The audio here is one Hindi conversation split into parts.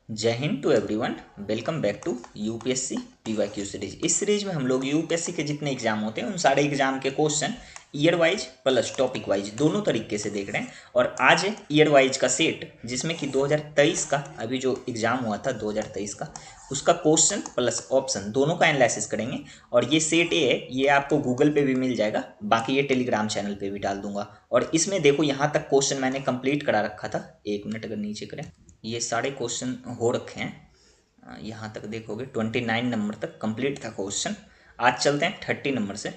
जय हिंद to everyone. Welcome back to UPSC PYQ series. इस सीरीज में हम लोग यूपीएससी के जितने एग्जाम होते हैं उन सारे एग्जाम के question year wise plus topic wise दोनों तरीके से देख रहे हैं। और आज है ईयर वाइज का सेट, जिसमें कि 2023 का अभी जो एग्जाम हुआ था 2023 का, उसका क्वेश्चन प्लस ऑप्शन दोनों का एनालिसिस करेंगे। और ये सेट ए है, ये आपको गूगल पे भी मिल जाएगा, बाकी ये टेलीग्राम चैनल पे भी डाल दूंगा। और इसमें देखो यहाँ तक क्वेश्चन मैंने कंप्लीट करा रखा था। एक मिनट अगर नीचे करें, ये सारे क्वेश्चन हो रखे हैं। यहाँ तक देखोगे 29 नंबर तक कंप्लीट था क्वेश्चन। आज चलते हैं 30 नंबर से।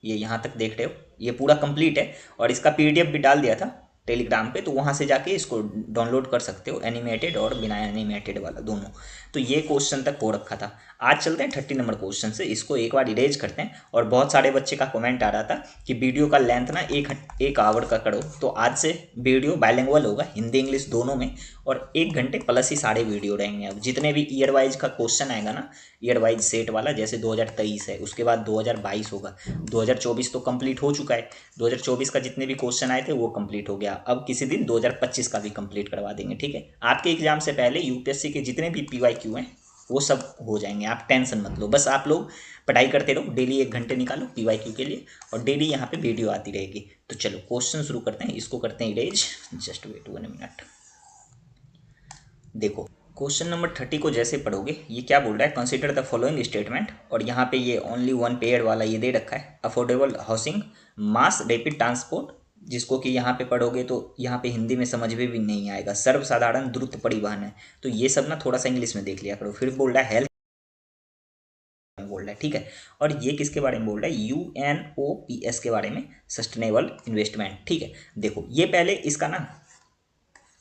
ये यहाँ तक देख रहे हो, ये पूरा कंप्लीट है और इसका पीडीएफ भी डाल दिया था टेलीग्राम पे, तो वहाँ से जाके इसको डाउनलोड कर सकते हो, एनिमेटेड और बिना एनिमेटेड वाला दोनों। तो ये क्वेश्चन तक हो रखा था। आज चलते हैं 30 नंबर क्वेश्चन से, इसको एक बार इरेज करते हैं। और बहुत सारे बच्चे का कमेंट आ रहा था कि वीडियो का लेंथ ना एक आवर का करो, तो आज से वीडियो बाइलिंगुअल होगा, हिंदी इंग्लिश दोनों में, और 1 घंटे प्लस ही सारे वीडियो रहेंगे। अब जितने भी ईयर वाइज का क्वेश्चन आएगा ना, ईयर वाइज सेट वाला, जैसे 2023 है, उसके बाद 2022 होगा, 2024 तो कंप्लीट हो चुका है, 2024 का जितने भी क्वेश्चन आए थे वो कंप्लीट हो गया। अब किसी दिन 2025 का भी कंप्लीट करवा देंगे, ठीक है। आपके एग्जाम से पहले यूपीएससी के जितने भी पीवाईक्यू हैं वो सब हो जाएंगे, आप टेंशन मत लो। बस आप लोग पढ़ाई करते रहो, डेली 1 घंटे निकालो पीवाईक्यू के लिए, और डेली यहाँ पे वीडियो आती रहेगी। तो चलो क्वेश्चन शुरू करते हैं, इसको करते हैं इरेज। Just wait 1 minute. देखो क्वेश्चन नंबर 30 को जैसे पढ़ोगे, ये क्या बोल रहा है, कंसीडर द फॉलोइंग स्टेटमेंट। और यहाँ पे ये ओनली 1 पेयर वाला ये दे रखा है, affordable housing, mass rapid transport, जिसको कि यहाँ पे पढ़ोगे तो यहाँ पे हिंदी में समझ में भी नहीं आएगा, सर्वसाधारण द्रुत परिवहन है। तो ये सब ना थोड़ा सा इंग्लिश में देख लिया करो। फिर बोल रहा है हेल्थ बोल रहा है, ठीक है। और ये किसके बारे में बोल रहा है, UNOPS के बारे में, सस्टेनेबल इन्वेस्टमेंट, ठीक है। देखो ये पहले इसका ना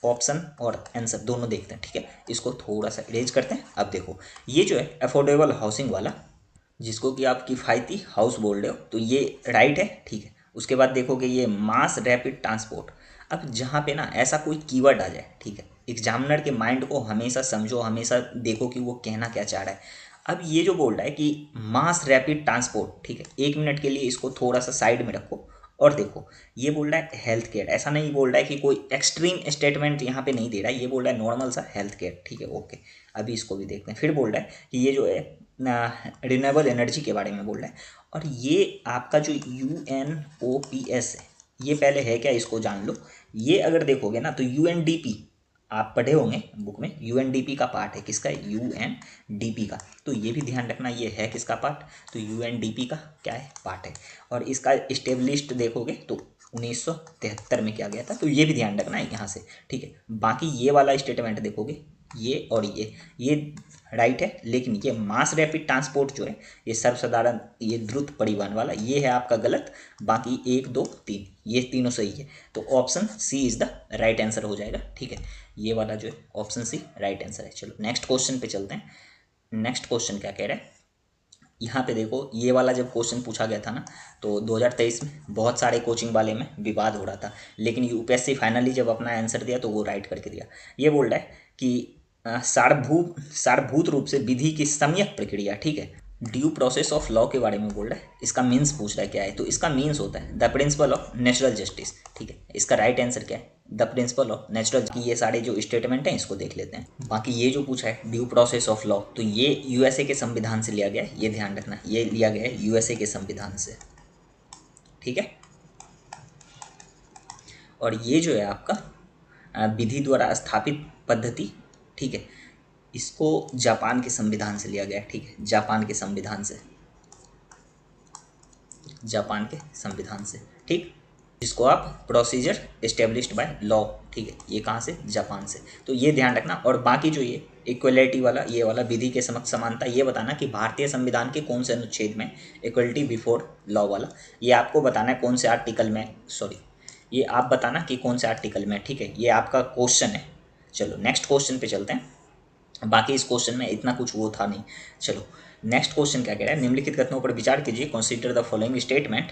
ऑप्शन और आंसर दोनों देखते हैं, ठीक है। इसको थोड़ा सा इरेज करते हैं। अब देखो ये जो है अफोर्डेबल हाउसिंग वाला, जिसको कि आप किफ़ायती हाउस बोल रहे हो, तो ये राइट है, ठीक है। उसके बाद देखोगे ये मास रैपिड ट्रांसपोर्ट। अब जहाँ पे ना ऐसा कोई कीवर्ड आ जाए, ठीक है, एग्जामिनर के माइंड को हमेशा समझो, हमेशा देखो कि वो कहना क्या चाह रहा है। अब ये जो बोल रहा है कि मास रैपिड ट्रांसपोर्ट, ठीक है, 1 मिनट के लिए इसको थोड़ा सा साइड में रखो। और देखो ये बोल रहा है हेल्थ केयर, ऐसा नहीं बोल रहा है कि कोई एक्सट्रीम स्टेटमेंट यहाँ पे नहीं दे रहा है, ये बोल रहा है नॉर्मल सा हेल्थ केयर, ठीक है, ओके। अभी इसको भी देखते हैं। फिर बोल रहा है कि ये जो है रिन्यूएबल एनर्जी के बारे में बोल रहा है। और ये आपका जो UNOPS है, ये पहले है क्या, इसको जान लो। ये अगर देखोगे ना तो UNDP आप पढ़े होंगे बुक में, UNDP का पार्ट है, किसका, UNDP का। तो ये भी ध्यान रखना, ये है किसका पार्ट, तो UNDP का क्या है, पार्ट है। और इसका इस्टेब्लिश्ड देखोगे तो 1973 में किया गया था, तो ये भी ध्यान रखना है यहाँ से, ठीक है। बाकी ये वाला स्टेटमेंट देखोगे, ये और ये राइट है, लेकिन ये मास रैपिड ट्रांसपोर्ट जो है, ये सर्वसाधारण, ये द्रुत परिवहन वाला, ये है आपका गलत। बाकी 1 2 3 ये तीनों सही है, तो option C is the right answer हो जाएगा, ठीक है। ये वाला जो है ऑप्शन सी राइट आंसर है। चलो नेक्स्ट क्वेश्चन पे चलते हैं। नेक्स्ट क्वेश्चन क्या कह रहा है, यहाँ पे देखो ये वाला जब क्वेश्चन पूछा गया था ना, तो 2023 में बहुत सारे कोचिंग वाले में विवाद हो रहा था, लेकिन यूपीएससी फाइनली जब अपना आंसर दिया तो वो राइट करके दिया। ये बोल रहा है कि सारभूत रूप से विधि की सम्यक प्रक्रिया, ठीक है, ड्यू प्रोसेस ऑफ लॉ के बारे में बोल रहा है। इसका मीन्स पूछ रहा है क्या है, तो इसका मीन्स होता है the principle of natural justice, ठीक है। इसका राइट आंसर क्या है, द प्रिंसिपल ऑफ नेचुरल की। ये सारे जो स्टेटमेंट हैं इसको देख लेते हैं। बाकी ये जो पूछा है ड्यू प्रोसेस ऑफ लॉ, तो ये यूएसए के संविधान से लिया गया है, ये ध्यान रखना, ये लिया गया है यूएसए के संविधान से, ठीक है। और ये जो है आपका विधि द्वारा स्थापित पद्धति, ठीक है, इसको जापान के संविधान से लिया गया है, ठीक है, जापान के संविधान से, जापान के संविधान से, ठीक। जिसको आप प्रोसीजर एस्टेब्लिश्ड बाय लॉ, ठीक है, ये कहाँ से, जापान से। तो ये ध्यान रखना। और बाकी जो ये इक्वलिटी वाला, ये वाला विधि के समक्ष समानता, ये बताना कि भारतीय संविधान के कौन से अनुच्छेद में, इक्वलिटी बिफोर लॉ वाला, ये आपको बताना है कौन से आर्टिकल में, सॉरी, ये आप बताना कि कौन से आर्टिकल में, ठीक है, ये आपका क्वेश्चन है। चलो नेक्स्ट क्वेश्चन पे चलते हैं। बाकी इस क्वेश्चन में इतना कुछ वो था नहीं। चलो नेक्स्ट क्वेश्चन क्या कह रहा है, निम्नलिखित कथनों पर विचार कीजिए, कंसीडर द फॉलोइंग स्टेटमेंट।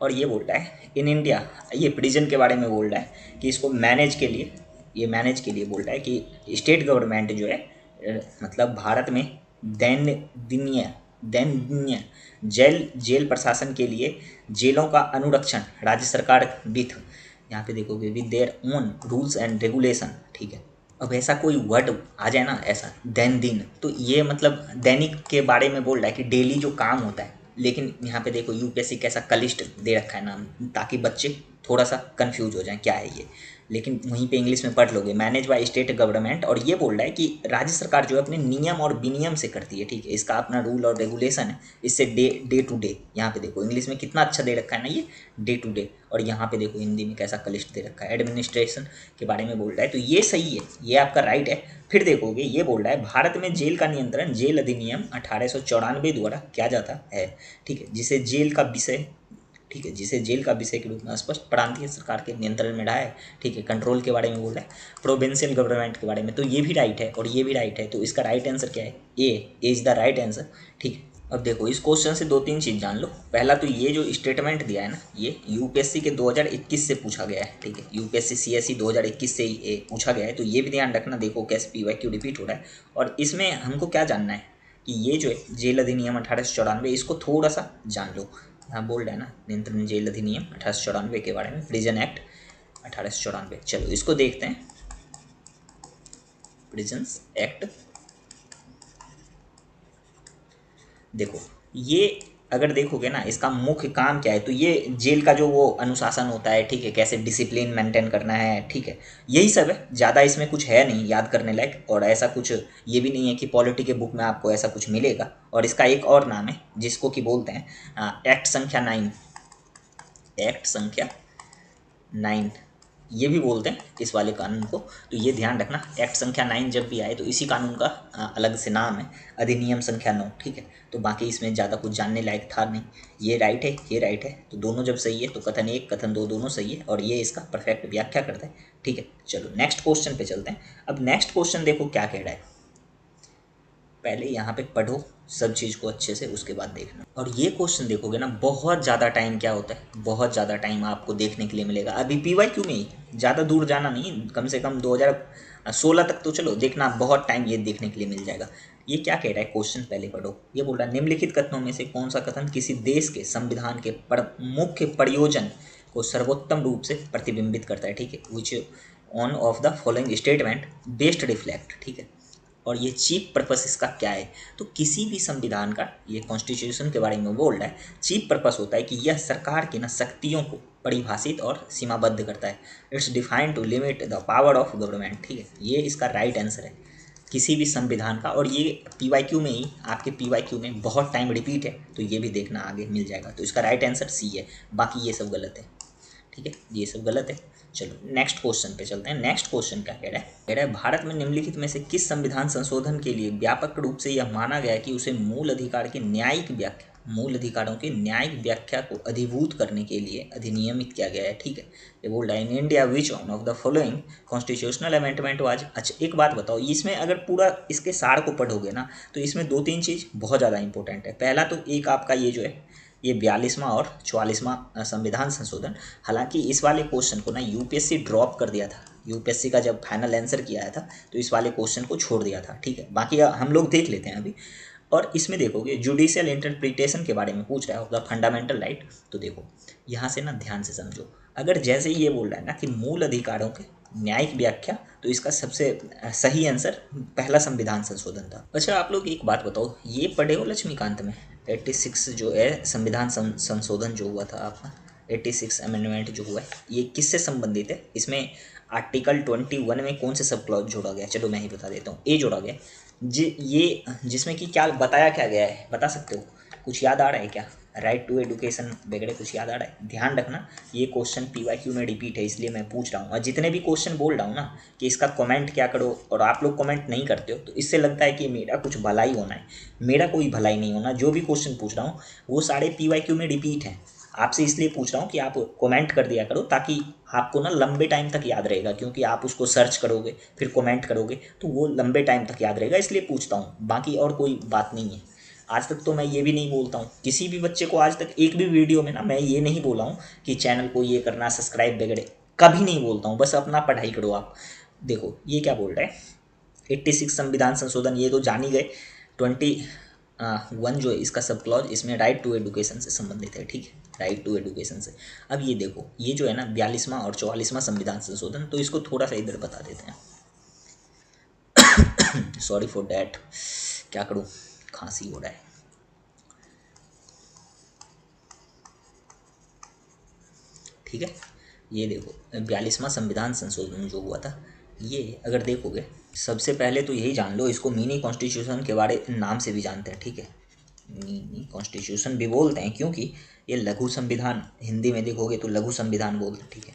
और ये बोल रहा है इन इंडिया, ये प्रिजन के बारे में बोल रहा है कि इसको मैनेज के लिए, ये मैनेज के लिए बोल रहा है कि स्टेट गवर्नमेंट जो है, मतलब भारत में दैनंदिनीय जेल प्रशासन के लिए जेलों का अनुरक्षण राज्य सरकार विथ, यहाँ पे देखोगे with their own rules and regulation, ठीक है, अब ऐसा कोई वर्ड आ जाए ना, ऐसा दिन, तो ये मतलब दैनिक के बारे में बोल रहा है कि डेली जो काम होता है। लेकिन यहाँ पे देखो यूपीएससी कैसा कलिष्ट दे रखा है नाम, ताकि बच्चे थोड़ा सा कंफ्यूज हो जाएं क्या है ये। लेकिन वहीं पे इंग्लिश में पढ़ लोगे, मैनेज बाय स्टेट गवर्नमेंट, और ये बोल रहा है कि राज्य सरकार जो है अपने नियम और विनियम से करती है, ठीक है, इसका अपना रूल और रेगुलेशन है, इससे डे टू डे। यहाँ पे देखो इंग्लिश में कितना अच्छा दे रखा है ना ये, डे टू डे, और यहाँ पे देखो हिंदी में कैसा कलिष्ट दे रखा है, एडमिनिस्ट्रेशन के बारे में बोल रहा है, तो ये सही है, ये आपका राइट है। फिर देखोगे ये बोल रहा है भारत में जेल का नियंत्रण जेल अधिनियम 1894 द्वारा किया जाता है, ठीक है, जिसे जेल का विषय, ठीक है, जिसे जेल का विषय के रूप में स्पष्ट प्रांतीय सरकार के नियंत्रण में रहा है, ठीक है, कंट्रोल के बारे में बोल रहा है, प्रोविंशियल गवर्नमेंट के बारे में, तो ये भी राइट है और ये भी राइट है, तो इसका राइट आंसर क्या है, ए इज द राइट आंसर, ठीक है। अब देखो इस क्वेश्चन से 2-3 चीज़ जान लो। पहला तो ये जो स्टेटमेंट दिया है ना, ये यूपीएससी के 2021 से पूछा गया है, ठीक है, यूपीएससी सीएसई 2021 से ही पूछा गया है, तो ये भी ध्यान रखना। देखो कैसे पीवाईक्यू रिपीट हो रहा है, और इसमें हमको क्या जानना है कि ये जो है जेल अधिनियम 1894, इसको थोड़ा सा जान लो। हाँ बोल रहा है ना, नियंत्रण जेल अधिनियम 1894 के बारे में, प्रिजन एक्ट 1894। चलो इसको देखते हैं, प्रिजन्स एक्ट। देखो ये अगर देखोगे ना, इसका मुख्य काम क्या है, तो ये जेल का जो वो अनुशासन होता है, ठीक है, कैसे डिसिप्लिन मेंटेन करना है, ठीक है, यही सब है। ज़्यादा इसमें कुछ है नहीं याद करने लायक, और ऐसा कुछ ये भी नहीं है कि पॉलिटी के बुक में आपको ऐसा कुछ मिलेगा। और इसका एक और नाम है जिसको कि बोलते हैं एक्ट संख्या 9, एक्ट संख्या 9 ये भी बोलते हैं इस वाले कानून को। तो ये ध्यान रखना, एक्ट संख्या 9 जब भी आए तो इसी कानून का अलग से नाम है, अधिनियम संख्या 9, ठीक है। तो बाकी इसमें ज़्यादा कुछ जानने लायक था नहीं। ये राइट है, ये राइट है, तो दोनों जब सही है तो कथन 1 कथन 2 दोनों सही है, और ये इसका परफेक्ट व्याख्या करता है, ठीक है। चलो नेक्स्ट क्वेश्चन पे चलते हैं। अब नेक्स्ट क्वेश्चन देखो क्या कह रहा है, पहले यहाँ पे पढ़ो सब चीज़ को अच्छे से, उसके बाद देखना। और ये क्वेश्चन देखोगे ना, बहुत ज़्यादा टाइम क्या होता है, बहुत ज़्यादा टाइम आपको देखने के लिए मिलेगा। अभी पीवाईक्यू में ही, ज़्यादा दूर जाना नहीं, कम से कम 2016 तक तो चलो देखना, बहुत टाइम ये देखने के लिए मिल जाएगा। ये क्या कह रहा है क्वेश्चन, पहले पढ़ो। ये बोल रहा है निम्नलिखित कथनों में से कौन सा कथन किसी देश के संविधान के मुख्य प्रयोजन को सर्वोत्तम रूप से प्रतिबिंबित करता है, ठीक है, which one of the following statement best reflect, ठीक है। और ये चीफ पर्पस इसका क्या है, तो किसी भी संविधान का, ये कॉन्स्टिट्यूशन के बारे में बोल रहा है, चीफ पर्पस होता है कि यह सरकार की ना शक्तियों को परिभाषित और सीमाबद्ध करता है। It's defined to limit the power of government, ठीक है, ये इसका राइट आंसर है, किसी भी संविधान का। और ये पीवाईक्यू में ही, आपके पीवाईक्यू में बहुत टाइम रिपीट है, तो ये भी देखना आगे मिल जाएगा। तो इसका राइट आंसर सी है, बाकी ये सब गलत है, ठीक है, ये सब गलत है। चलो नेक्स्ट क्वेश्चन पे चलते हैं। नेक्स्ट क्वेश्चन क्या कह रहा है, भारत में निम्नलिखित में से किस संविधान संशोधन के लिए व्यापक रूप से यह माना गया कि उसे मूल अधिकार की न्यायिक व्याख्या, मूल अधिकारों की न्यायिक व्याख्या को अधिभूत करने के लिए अधिनियमित किया गया है, ठीक है। ये बोल रहा है in India which one of the following constitutional amendment was. अच्छा एक बात बताओ, इसमें अगर पूरा इसके सार को पढ़ोगे ना, तो इसमें 2-3 चीज़ बहुत ज़्यादा इंपॉर्टेंट है। पहला तो एक आपका ये जो है, ये 42वां और 44वां संविधान संशोधन। हालांकि इस वाले क्वेश्चन को ना यूपीएससी ड्रॉप कर दिया था, यूपीएससी का जब फाइनल आंसर किया था तो इस वाले क्वेश्चन को छोड़ दिया था, ठीक है। बाकी हम लोग देख लेते हैं अभी। और इसमें देखोगे जुडिशियल इंटरप्रिटेशन के बारे में पूछ रहा है, ऑफ द फंडामेंटल राइट। तो देखो यहाँ से ना ध्यान से समझो, अगर जैसे ही ये बोल रहा है ना कि मूल अधिकारों के न्यायिक व्याख्या, तो इसका सबसे सही आंसर पहला संविधान संशोधन था। अच्छा आप लोग एक बात बताओ, ये पढ़े हो लक्ष्मीकांत में 86 जो है संविधान संशोधन जो हुआ था आपका, 86 अमेंडमेंट जो हुआ है, ये किससे संबंधित है? इसमें आर्टिकल 21 में कौन से सब क्लॉज जोड़ा गया? चलो मैं ही बता देता हूँ, ए जोड़ा गया ये जिसमें कि क्या बताया क्या गया है, बता सकते हो? कुछ याद आ रहा है क्या? राइट टू एडुकेशन वगैरह कुछ याद आ रहा है? ध्यान रखना ये क्वेश्चन पीवाईक्यू में रिपीट है, इसलिए मैं पूछ रहा हूँ। और जितने भी क्वेश्चन बोल रहा हूँ ना कि इसका कमेंट क्या करो, और आप लोग कमेंट नहीं करते हो, तो इससे लगता है कि मेरा कुछ भलाई होना है। मेरा कोई भलाई नहीं होना। जो भी क्वेश्चन पूछ रहा हूँ वो सारे पीवाईक्यू में रिपीट हैं। आपसे इसलिए पूछ रहा हूँ कि आप कमेंट कर दिया करो, ताकि आपको ना लंबे टाइम तक याद रहेगा, क्योंकि आप उसको सर्च करोगे फिर कमेंट करोगे तो वो लंबे टाइम तक याद रहेगा, इसलिए पूछता हूँ। बाकी और कोई बात नहीं है। आज तक तो मैं ये भी नहीं बोलता हूँ किसी भी बच्चे को, आज तक एक भी वीडियो में ना मैं ये नहीं बोला हूँ कि चैनल को ये करना, सब्सक्राइब वगैरह, कभी नहीं बोलता हूँ। बस अपना पढ़ाई करो आप। देखो ये क्या बोल रहा है, 86 संविधान संशोधन, ये तो जान ही गए। 21 जो है इसका सब क्लॉज, इसमें राइट टू एडुकेशन से संबंधित है, ठीक है, राइट टू एडुकेशन से। अब ये देखो, ये जो है ना 42वां और 44वां संविधान संशोधन, तो इसको थोड़ा सा इधर बता देते हैं। सॉरी फॉर डैट, क्या करूँ, खांसी हो रहा है। ठीक है, ये देखो 42वां संविधान संशोधन जो हुआ था, ये अगर देखोगे, सबसे पहले तो यही जान लो, इसको मिनी कॉन्स्टिट्यूशन के बारे नाम से भी जानते हैं। ठीक है, मिनी कॉन्स्टिट्यूशन भी बोलते हैं क्योंकि ये लघु संविधान, हिंदी में देखोगे तो लघु संविधान बोलते हैं। ठीक है,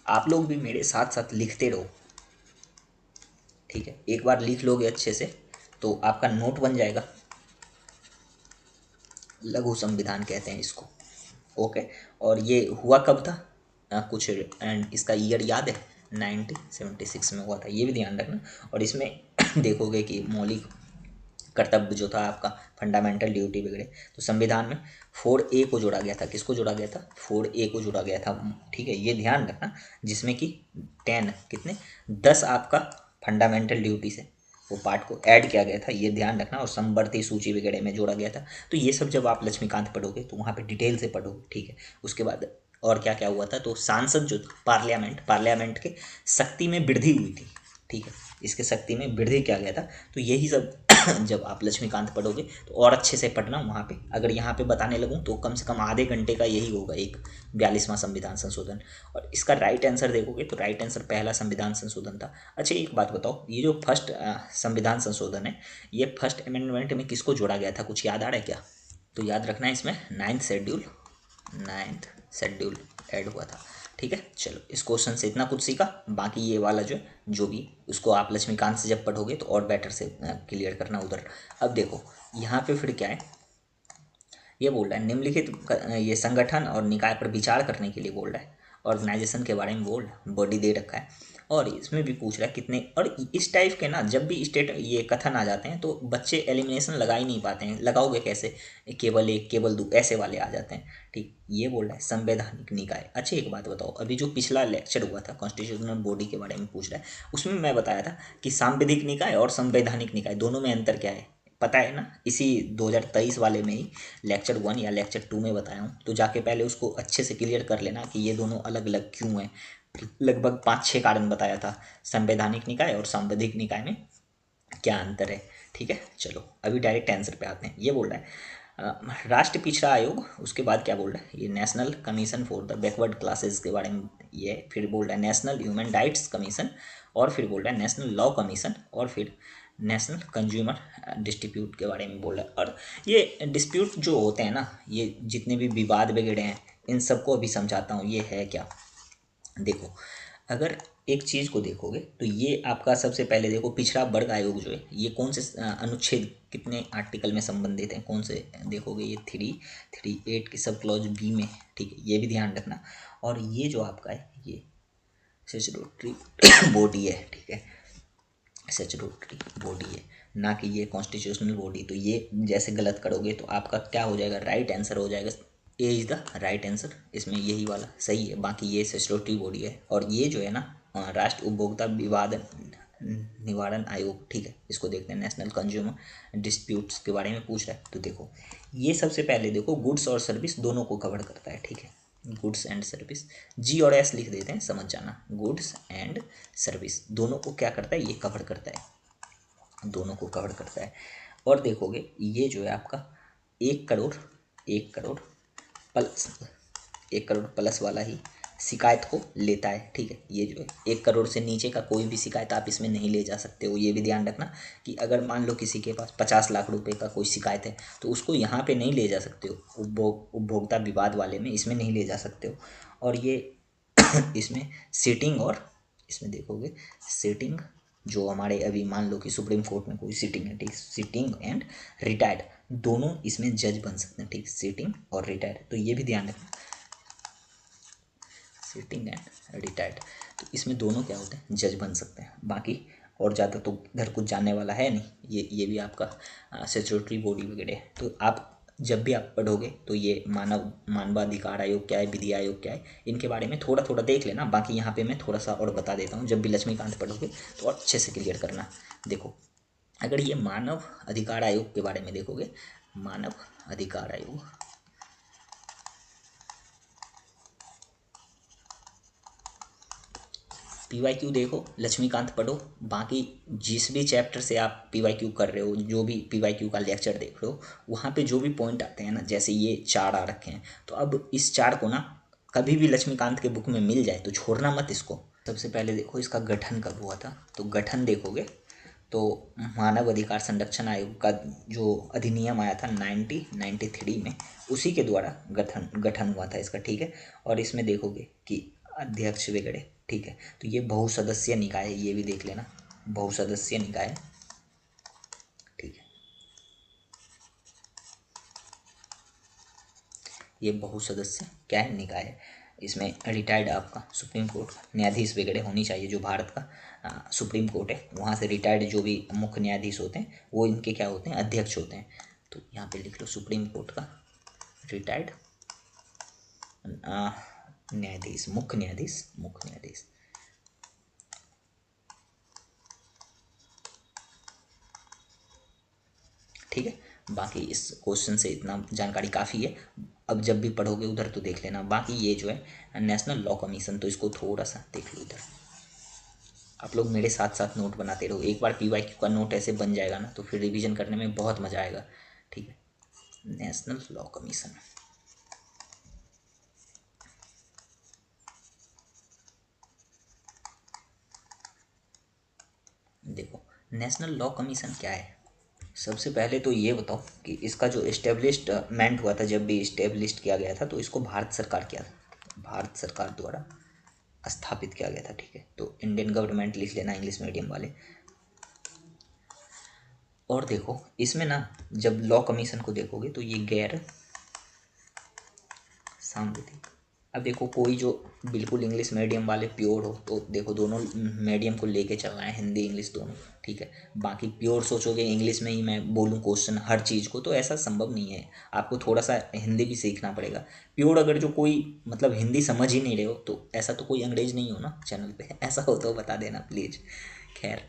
आप लोग भी मेरे साथ साथ लिखते रहो। ठीक है, एक बार लिख लोगे अच्छे से तो आपका नोट बन जाएगा। लघु संविधान कहते हैं इसको। ओके, और ये हुआ कब था, कुछ एंड इसका ईयर याद है, 1976 में हुआ था, ये भी ध्यान रखना। और इसमें देखोगे कि मौलिक कर्तव्य जो था आपका, फंडामेंटल ड्यूटी वगैरह, तो संविधान में 4A को जोड़ा गया था। किसको जोड़ा गया था? 4A को जोड़ा गया था। ठीक है, ये ध्यान रखना, जिसमें कि 10 कितने 10 आपका फंडामेंटल ड्यूटी से वो पार्ट को ऐड किया गया था, ये ध्यान रखना। और समवर्ती सूची वगैरह में जोड़ा गया था। तो ये सब जब आप लक्ष्मीकांत पढ़ोगे तो वहाँ पे डिटेल से पढ़ोगे। ठीक है, उसके बाद और क्या क्या हुआ था, तो सांसद जो पार्लियामेंट के शक्ति में वृद्धि हुई थी। ठीक है, इसके शक्ति में वृद्धि किया गया था। तो यही सब जब आप लक्ष्मीकांत पढ़ोगे तो और अच्छे से पढ़ना वहाँ पे। अगर यहाँ पे बताने लगूँ तो कम से कम आधे घंटे का यही होगा, एक 42वां संविधान संशोधन। और इसका राइट आंसर देखोगे तो राइट आंसर पहला संविधान संशोधन था। अच्छा, एक बात बताओ, ये जो फर्स्ट संविधान संशोधन है, ये फर्स्ट अमेंडमेंट में किसको जोड़ा गया था, कुछ याद आ रहा है क्या? तो याद रखना है, इसमें 9th शेड्यूल ऐड हुआ था। ठीक है, चलो इस क्वेश्चन से इतना कुछ सीखा। बाकी ये वाला जो भी उसको आप लक्ष्मीकांत से जब पढ़ोगे तो और बेटर से क्लियर करना उधर। अब देखो यहाँ पे फिर क्या है, ये बोल रहा है निम्नलिखित ये संगठन और निकाय पर विचार करने के लिए बोल रहा है। ऑर्गेनाइजेशन के बारे में बोल रहा है, बॉडी दे रखा है। और इसमें भी पूछ रहा है कितने, और इस टाइप के ना जब भी स्टेट ये कथन आ जाते हैं तो बच्चे एलिमिनेशन लगा ही नहीं पाते हैं। लगाओगे कैसे, केवल 1 केवल 2 ऐसे वाले आ जाते हैं। ठीक, ये बोल रहा है संवैधानिक निकाय। अच्छा, एक बात बताओ, अभी जो पिछला लेक्चर हुआ था कॉन्स्टिट्यूशनल बॉडी के बारे में पूछ रहा है, उसमें मैं बताया था कि सांविधिक निकाय और संवैधानिक निकाय दोनों में अंतर क्या है, पता है ना? इसी 2023 वाले में ही लेक्चर 1 या लेक्चर 2 में बताया हूँ। तो जाके पहले उसको अच्छे से क्लियर कर लेना कि ये दोनों अलग अलग क्यों हैं। लगभग 5-6 कारण बताया था संवैधानिक निकाय और सांविधिक निकाय में क्या अंतर है। ठीक है, चलो अभी डायरेक्ट आंसर पे आते हैं। ये बोल रहा है राष्ट्रीय पिछड़ा आयोग, उसके बाद क्या बोल रहा है, ये national commission for the backward classes के बारे में। ये फिर बोल रहा है नेशनल ह्यूमन राइट्स कमीशन, और फिर बोल रहा है नेशनल लॉ कमीशन, और फिर नेशनल कंज्यूमर डिस्प्यूट के बारे में बोल रहा है। और ये डिस्प्यूट जो होते हैं ना, ये जितने भी विवाद वगैरह हैं, इन सबको अभी समझाता हूँ ये है क्या। देखो, अगर एक चीज़ को देखोगे तो ये आपका सबसे पहले देखो पिछड़ा वर्ग आयोग जो है, ये कौन से अनुच्छेद कितने आर्टिकल में संबंधित हैं, कौन से देखोगे, ये 338 की सब क्लॉज बी में। ठीक है, ये भी ध्यान रखना। और ये जो आपका है, ये स्टैट्यूटरी बॉडी है। ठीक है, स्टैट्यूटरी बॉडी है, ना कि ये कॉन्स्टिट्यूशनल बॉडी। तो ये जैसे गलत करोगे तो आपका क्या हो जाएगा, राइट आंसर हो जाएगा। A is the right answer, इसमें यही वाला सही है। बाकी ये स्टैट्यूटरी बॉडी है। और ये जो है ना राष्ट्रीय उपभोक्ता विवाद निवारण आयोग। ठीक है, इसको देखते हैं, नेशनल कंज्यूमर डिस्प्यूट्स के बारे में पूछ रहा है। तो देखो ये सबसे पहले देखो गुड्स और सर्विस दोनों को कवर करता है। ठीक है, गुड्स एंड सर्विस, जी और एस लिख देते हैं, समझ जाना। गुड्स एंड सर्विस दोनों को क्या करता है, ये कवर करता है, दोनों को कवर करता है। और देखोगे ये जो है आपका 1 करोड़ प्लस 1 करोड़ प्लस वाला ही शिकायत को लेता है। ठीक है, ये जो है 1 करोड़ से नीचे का कोई भी शिकायत आप इसमें नहीं ले जा सकते हो। ये भी ध्यान रखना कि अगर मान लो किसी के पास 50 लाख रुपए का कोई शिकायत है तो उसको यहाँ पे नहीं ले जा सकते हो, उपभोक्ता विवाद वाले में इसमें नहीं ले जा सकते हो। और ये इसमें सीटिंग, और इसमें देखोगे सीटिंग जो हमारे अभी मान लो कि सुप्रीम कोर्ट में कोई सीटिंग है, ठीक, सीटिंग एंड रिटायर्ड दोनों इसमें जज बन सकते हैं। ठीक, सीटिंग और रिटायर्ड, तो ये भी ध्यान रखना, सीटिंग एंड रिटायर्ड, तो इसमें दोनों क्या होते हैं, जज बन सकते हैं। बाकी और ज़्यादा तो इधर कुछ जानने वाला है नहीं। ये भी आपका स्टैट्यूटरी बॉडी वगैरह है। तो आप जब भी आप पढ़ोगे तो ये मानवाधिकार आयोग क्या है, विधि आयोग क्या है, इनके बारे में थोड़ा थोड़ा देख लेना। बाकी यहाँ पे मैं थोड़ा सा और बता देता हूँ, जब भी लक्ष्मीकांत पढ़ोगे तो और अच्छे से क्लियर करना। देखो, अगर ये मानव अधिकार आयोग के बारे में देखोगे, मानव अधिकार आयोग, PYQ देखो, लक्ष्मीकांत पढ़ो, बाकी जिस भी चैप्टर से आप PYQ कर रहे हो, जो भी PYQ का लेक्चर देख रहे हो, वहाँ पे जो भी पॉइंट आते हैं ना, जैसे ये 4 आ रखे हैं, तो अब इस 4 को ना कभी भी लक्ष्मीकांत के बुक में मिल जाए तो छोड़ना मत इसको। सबसे पहले देखो इसका गठन कब हुआ था, तो गठन देखोगे तो मानव अधिकार संरक्षण आयोग का जो अधिनियम आया था 1993 में, उसी के द्वारा गठन गठन हुआ था इसका, ठीक है। और इसमें देखोगे कि अध्यक्ष वगैरह, ठीक है। तो ये बहुसदस्यीय निकाय है, ये भी देख लेना, बहुसदस्यीय निकाय, ठीक है। ये बहुसदस्य क्या है, निकाय है। इसमें रिटायर्ड आपका सुप्रीम कोर्ट न्यायाधीश वगैरह होनी चाहिए, जो भारत का सुप्रीम कोर्ट है वहाँ से रिटायर्ड जो भी मुख्य न्यायाधीश होते हैं वो इनके क्या होते हैं, अध्यक्ष होते हैं। तो यहाँ पे लिख लो सुप्रीम कोर्ट का रिटायर्ड न्यायाधीश, मुख्य न्यायाधीश, मुख्य न्यायाधीश, ठीक है। बाकी इस क्वेश्चन से इतना जानकारी काफ़ी है, अब जब भी पढ़ोगे उधर तो देख लेना। बाकी ये जो है नेशनल लॉ कमीशन, तो इसको थोड़ा सा देख लो इधर, आप लोग मेरे साथ साथ नोट बनाते रहो। एक बार PYQ का नोट ऐसे बन जाएगा ना तो फिर रिवीजन करने में बहुत मज़ा आएगा, ठीक है। नेशनल लॉ कमीशन, देखो नेशनल लॉ कमीशन क्या है। सबसे पहले तो ये बताओ कि इसका जो इस्टेब्लिशमेंट हुआ था, जब भी इस्टेब्लिश किया गया था, तो इसको भारत सरकार किया था, भारत सरकार द्वारा स्थापित किया गया था, ठीक है। तो इंडियन गवर्नमेंट लिख लेना इंग्लिश मीडियम वाले। और देखो इसमें ना जब लॉ कमीशन को देखोगे तो ये गैर सांविधिक, अब देखो कोई जो बिल्कुल इंग्लिश मीडियम वाले प्योर हो तो देखो दोनों मीडियम को लेके चलना है, हिंदी इंग्लिश दोनों, ठीक है। बाकी प्योर सोचोगे इंग्लिश में ही मैं बोलूँ क्वेश्चन हर चीज़ को, तो ऐसा संभव नहीं है, आपको थोड़ा सा हिंदी भी सीखना पड़ेगा। प्योर अगर जो कोई मतलब हिंदी समझ ही नहीं रहे हो तो ऐसा तो कोई अंग्रेज नहीं हो ना चैनल पे, ऐसा हो तो बता देना प्लीज़। खैर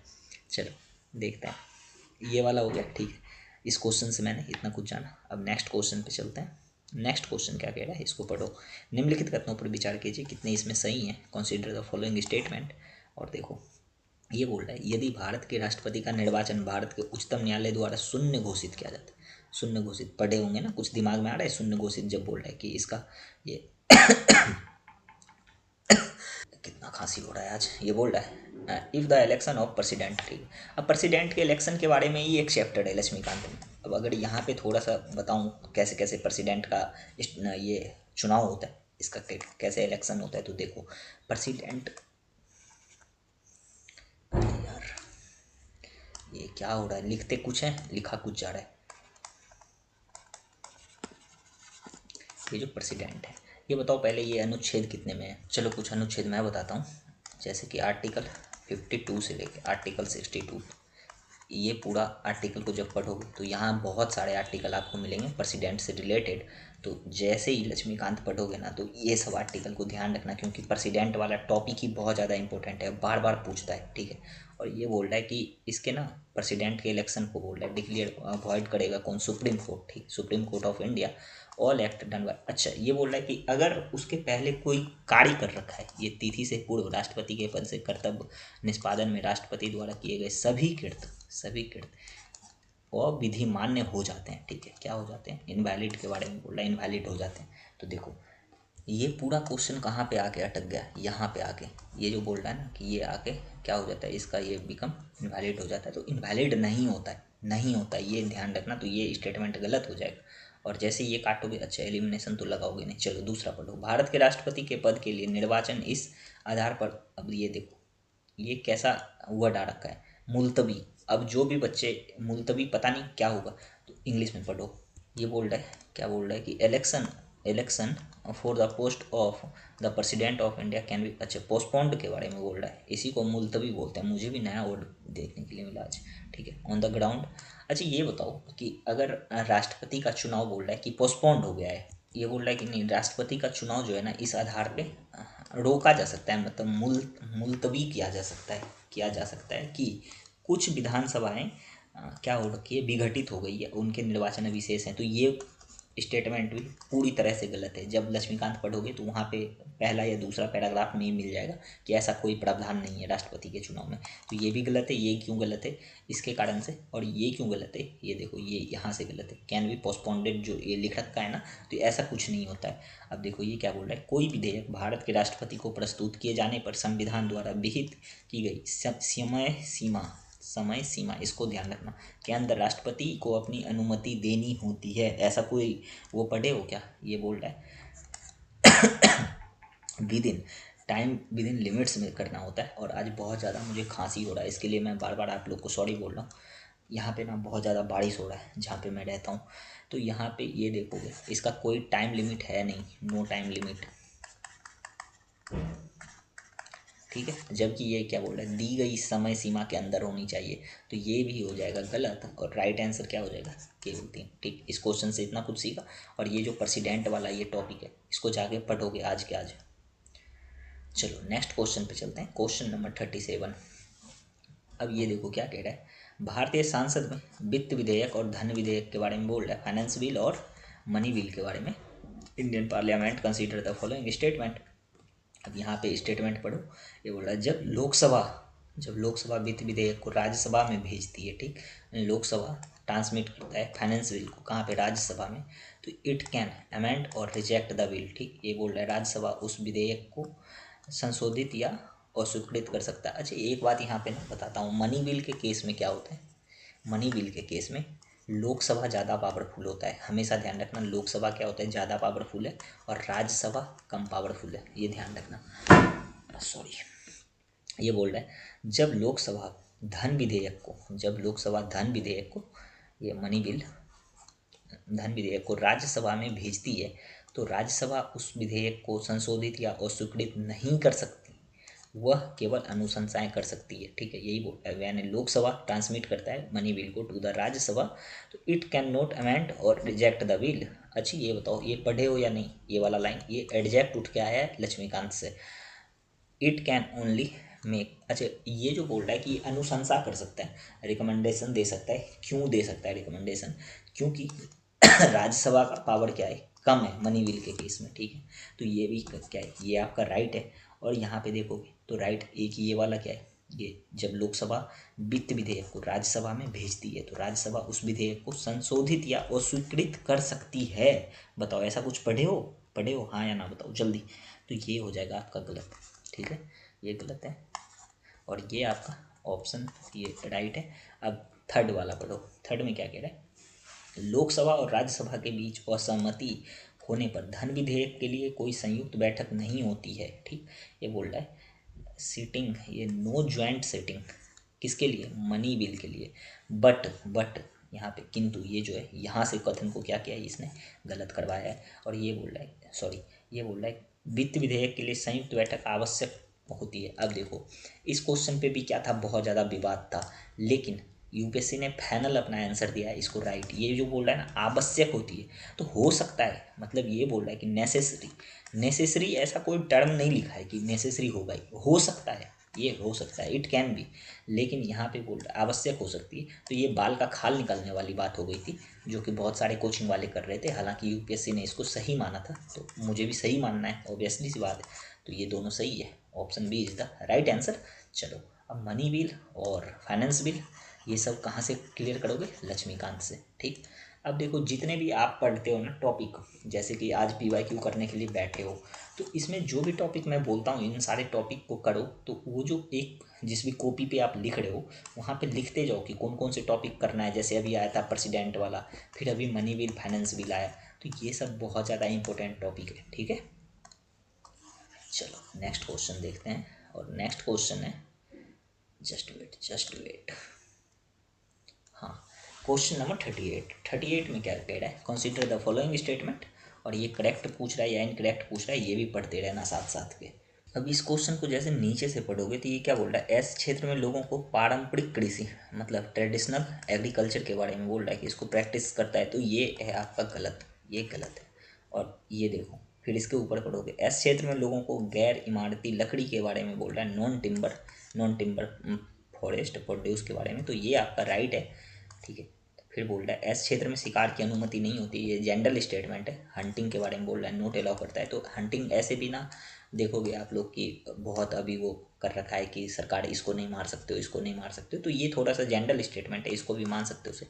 चलो देखते हैं, ये वाला हो गया, ठीक है। इस क्वेश्चन से मैंने इतना कुछ जाना। अब नेक्स्ट क्वेश्चन पे चलते हैं। नेक्स्ट क्वेश्चन क्या कह रहा है, इसको पढ़ो। निम्नलिखित कथनों पर विचार कीजिए, कितने इसमें सही हैं, कंसीडर द फॉलोइंग स्टेटमेंट। और देखो ये बोल रहा है, यदि भारत के राष्ट्रपति का निर्वाचन भारत के उच्चतम न्यायालय द्वारा शून्य घोषित किया जाता है, शून्य घोषित पढ़े होंगे ना, कुछ दिमाग में आ रहा है शून्य घोषित जब बोल रहा है कि इसका ये कितना खांसी हो रहा है आज, ये बोल रहा है if the election of president, ठीक। अब प्रेसिडेंट के इलेक्शन के बारे में ही एक चैप्टर है लक्ष्मीकांत में। अब अगर यहाँ पे थोड़ा सा बताऊँ कैसे कैसे प्रेसिडेंट का ये चुनाव होता है, इसका कैसे इलेक्शन होता है, तो देखो प्रेसिडेंट, यार ये क्या हो रहा है, लिखते कुछ है लिखा कुछ जा रहा है। ये जो प्रेसिडेंट है, ये बताओ पहले ये अनुच्छेद कितने में है। चलो कुछ अनुच्छेद मैं बताता हूँ, जैसे कि आर्टिकल 52 से लेकर आर्टिकल 62, ये पूरा आर्टिकल को जब पढ़ोगे तो यहाँ बहुत सारे आर्टिकल आपको मिलेंगे प्रेसिडेंट से रिलेटेड। तो जैसे ही लक्ष्मीकांत पढ़ोगे ना तो ये सब आर्टिकल को ध्यान रखना, क्योंकि प्रेसिडेंट वाला टॉपिक ही बहुत ज़्यादा इंपॉर्टेंट है, बार बार पूछता है, ठीक है। और ये बोल रहा है कि इसके ना प्रेसिडेंट के इलेक्शन को बोल रहा है डिक्लेयर अवॉइड करेगा कौन, सुप्रीम कोर्ट, ठीक, supreme Court of India. All act done by, अच्छा ये बोल रहा है कि अगर उसके पहले कोई कार्य कर रखा है, ये तिथि से पूर्व राष्ट्रपति के पद से कर्तव्य निष्पादन में राष्ट्रपति द्वारा किए गए सभी कृत और विधि मान्य हो जाते हैं, ठीक है। क्या हो जाते हैं, इनवैलिड के बारे में बोल रहा है, इनवैलिड हो जाते हैं। तो देखो ये पूरा क्वेश्चन कहाँ पे आके अटक गया, यहाँ पे आके, ये जो बोल रहा है ना कि ये आके क्या हो जाता है, इसका ये बिकम इनवैलिड हो जाता है। तो इनवैलिड नहीं होता है, नहीं होता है, ये ध्यान रखना। तो ये स्टेटमेंट गलत हो जाएगा। और जैसे ये काटोगे, अच्छा एलिमिनेशन तो लगाओगे नहीं। चलो दूसरा पढ़ो, भारत के राष्ट्रपति के पद के लिए निर्वाचन इस आधार पर, अब ये देखो ये कैसा वर्ड आ रखा है, मुलतवी। अब जो भी बच्चे मुलतवी पता नहीं क्या होगा, तो इंग्लिश में पढ़ो। ये बोल रहा है, क्या बोल रहा है कि election for the post of the president of India can be, अच्छा पोस्टपोन्ड के बारे में बोल रहा है, इसी को मुलतवी बोलते हैं। मुझे भी नया वर्ड देखने के लिए मिला आज, ठीक है, ऑन द ग्राउंड। अच्छा ये बताओ कि अगर राष्ट्रपति का चुनाव बोल रहा है कि पोस्टपोन्ड हो गया है, ये बोल रहा है कि नहीं, राष्ट्रपति का चुनाव जो है ना इस आधार पे रोका जा सकता है, मतलब मुलतवी किया जा सकता है कि कुछ विधानसभाएं क्या हो रखी है, विघटित हो गई है, उनके निर्वाचन विशेष हैं। तो ये स्टेटमेंट भी पूरी तरह से गलत है। जब लक्ष्मीकांत पढ़ोगे तो वहाँ पे पहला या दूसरा पैराग्राफ में ही मिल जाएगा कि ऐसा कोई प्रावधान नहीं है राष्ट्रपति के चुनाव में। तो ये भी गलत है। ये क्यों गलत है इसके कारण से, और ये क्यों गलत है ये देखो, ये यहाँ से गलत है। कैन बी पोस्टपोन्डेड जो ये लिख रखा है ना, तो ऐसा कुछ नहीं होता है। अब देखो ये क्या बोल रहा है, कोई विधेयक भारत के राष्ट्रपति को प्रस्तुत किए जाने पर संविधान द्वारा विहित की गई समय सीमा, इसको ध्यान रखना, के अंदर राष्ट्रपति को अपनी अनुमति देनी होती है। ऐसा कोई वो पढ़े हो क्या, ये बोल रहा है विद इन लिमिट्स में करना होता है। और आज बहुत ज़्यादा मुझे खांसी हो रहा है, इसके लिए मैं बार बार आप लोग को सॉरी बोल रहा हूँ। यहाँ पे ना बहुत ज़्यादा बारिश हो रहा है जहाँ पे मैं रहता हूँ। तो यहाँ पे ये देखोगे इसका कोई टाइम लिमिट है नहीं, नो टाइम लिमिट, ठीक है। जबकि ये क्या बोल रहा है, दी गई समय सीमा के अंदर होनी चाहिए, तो ये भी हो जाएगा गलत। और राइट आंसर क्या हो जाएगा, केवल 3, ठीक। इस क्वेश्चन से इतना कुछ सीखा। और ये जो प्रेसिडेंट वाला ये टॉपिक है इसको जाके पढ़ोगे आज के आज। चलो नेक्स्ट क्वेश्चन पे चलते हैं, क्वेश्चन नंबर 37। अब ये देखो क्या कह रहा है, भारतीय संसद में वित्त विधेयक और धन विधेयक के बारे में बोल रहा है, फाइनेंस बिल और मनी बिल के बारे में। Indian parliament consider the following statement. अब यहाँ पे स्टेटमेंट पढ़ो। ये बोल रहा है जब लोकसभा वित्त विधेयक को राज्यसभा में भेजती है, ठीक, लोकसभा ट्रांसमिट करता है फाइनेंस बिल को कहाँ पे, राज्यसभा में, तो इट कैन अमेंड और रिजेक्ट द बिल, ठीक। ये बोल रहा है राज्यसभा उस विधेयक को संशोधित या अस्वीकृत कर सकता है। अच्छा एक बात यहाँ पे ना बताता हूँ, मनी बिल के केस में क्या होता है, मनी बिल के केस में लोकसभा ज़्यादा पावरफुल होता है। हमेशा ध्यान रखना, लोकसभा क्या होता है, ज़्यादा पावरफुल है, और राज्यसभा कम पावरफुल है, ये ध्यान रखना। सॉरी, ये बोल रहा है जब लोकसभा धन विधेयक को ये मनी बिल धन विधेयक को राज्यसभा में भेजती है, तो राज्यसभा उस विधेयक को संशोधित या अस्वीकृत नहीं कर सकती, वह केवल अनुशंसाएं कर सकती है, ठीक है। यही बोलता है, यानी लोकसभा ट्रांसमिट करता है मनी बिल को टू द राज्यसभा, तो इट कैन नॉट अमेंड और रिजेक्ट द बिल। अच्छी ये बताओ ये पढ़े हो या नहीं, ये वाला लाइन, ये एडजेक्ट उठ के आया है लक्ष्मीकांत से, इट कैन ओनली मेक। अच्छा ये जो बोल रहा है कि अनुशंसा कर सकता है, रिकमेंडेशन दे सकता है। क्यों दे सकता है रिकमेंडेशन, क्योंकि राज्यसभा का पावर क्या है, कम है मनी बिल के केस में, ठीक है। तो ये भी क्या है, ये आपका राइट है। और यहाँ पे देखोगे तो राइट एक ये वाला क्या है, ये जब लोकसभा वित्त विधेयक को राज्यसभा में भेजती है, तो राज्यसभा उस विधेयक को संशोधित या अस्वीकृत कर सकती है। बताओ ऐसा कुछ पढ़े हो हाँ या ना बताओ जल्दी। तो ये हो जाएगा आपका गलत, ठीक है, ये गलत है। और ये आपका ऑप्शन ये राइट है। अब थर्ड वाला पढ़ो, थर्ड में क्या कह रहा है, लोकसभा और राज्यसभा के बीच असहमति होने पर धन विधेयक के लिए कोई संयुक्त बैठक नहीं होती है, ठीक। ये बोल रहा है सीटिंग, ये नो ज्वाइंट सीटिंग किसके लिए, मनी बिल के लिए। बट यहाँ पे किंतु ये जो है यहाँ से कथन को क्या किया है इसने, गलत करवाया है। और ये बोल रहा है ये बोल रहा है वित्त विधेयक के लिए संयुक्त बैठक आवश्यक होती है। अब देखो इस क्वेश्चन पे भी क्या था, बहुत ज़्यादा विवाद था, लेकिन यूपीएससी ने फाइनल अपना आंसर दिया है इसको राइट। ये जो बोल रहा है ना आवश्यक होती है, तो हो सकता है, मतलब ये बोल रहा है कि नेसेसरी ऐसा कोई टर्म नहीं लिखा है कि नेसेसरी होगा, हो सकता है, ये हो सकता है, इट कैन बी। लेकिन यहाँ पे बोल रहा है आवश्यक हो सकती है, तो ये बाल का खाल निकालने वाली बात हो गई थी, जो कि बहुत सारे कोचिंग वाले कर रहे थे। हालांकि यूपीएससी ने इसको सही माना था, तो मुझे भी सही मानना है, ऑब्वियसली सी बात है। तो ये दोनों सही है, option B is the right answer. चलो अब मनी बिल और फाइनेंस बिल ये सब कहाँ से क्लियर करोगे, लक्ष्मीकांत से, ठीक। अब देखो जितने भी आप पढ़ते हो ना टॉपिक, जैसे कि आज PYQ करने के लिए बैठे हो, तो इसमें जो भी टॉपिक मैं बोलता हूँ इन सारे टॉपिक को करो। तो वो जो एक जिस भी कॉपी पे आप लिख रहे हो वहाँ पे लिखते जाओ कि कौन कौन से टॉपिक करना है। जैसे अभी आया था प्रेसिडेंट वाला, फिर अभी मनी बिल फाइनेंस बिल आया, तो ये सब बहुत ज़्यादा इंपॉर्टेंट टॉपिक है, ठीक है। चलो नेक्स्ट क्वेश्चन देखते हैं, और नेक्स्ट क्वेश्चन है, जस्ट वेट, हाँ, क्वेश्चन नंबर 38 में क्या कह रहा है, कंसीडर द फॉलोइंग स्टेटमेंट। और ये करेक्ट पूछ रहा है या इनकरेक्ट पूछ रहा है, ये भी पढ़ते रहना साथ साथ के। अब इस क्वेश्चन को जैसे नीचे से पढ़ोगे तो ये क्या बोल रहा है, ऐसे क्षेत्र में लोगों को पारंपरिक कृषि मतलब ट्रेडिशनल एग्रीकल्चर के बारे में बोल रहा है कि इसको प्रैक्टिस करता है, तो ये है आपका गलत, ये गलत है। और ये देखो फिर इसके ऊपर पढ़ोगे, ऐसे क्षेत्र में लोगों को गैर इमारती लकड़ी के बारे में बोल रहा है, नॉन टिम्बर फॉरेस्ट प्रोड्यूस के बारे में, तो ये आपका राइट है, ठीक है। फिर बोल रहा है एस क्षेत्र में शिकार की अनुमति नहीं होती, ये जनरल स्टेटमेंट है। हंटिंग के बारे में बोल रहा है, नोट अलाउ करता है। तो हंटिंग ऐसे भी ना देखोगे आप लोग कि बहुत अभी वो कर रखा है कि सरकार इसको नहीं मार सकते हो, इसको नहीं मार सकते हो, तो ये थोड़ा सा जनरल स्टेटमेंट है, इसको भी मान सकते हो उसे।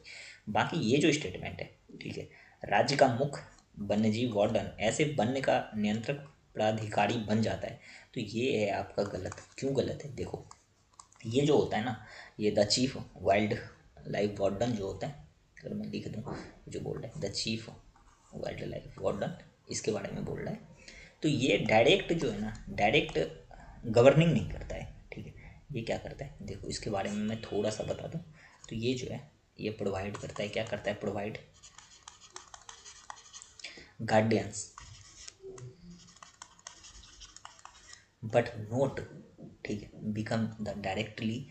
बाकी ये जो स्टेटमेंट है, ठीक है, राज्य का मुख्य वन्यजीव वार्डन ऐसे वन्य का नियंत्रक प्राधिकारी बन जाता है, तो ये है आपका गलत। क्यों गलत है? देखो, ये जो होता है ना, ये the chief wild life warden जो होता है, अगर मैं लिख दूँ जो बोल रहा है the chief wild life warden, इसके बारे में बोल रहा है। तो ये डायरेक्ट जो है ना, डायरेक्ट गवर्निंग नहीं करता है, ठीक है। ये क्या करता है, देखो इसके बारे में मैं थोड़ा सा बता दूँ। तो ये जो है ये प्रोवाइड करता है, क्या करता है, प्रोवाइड गाइडेंस बट नोट, ठीक है, बिकम द डायरेक्टली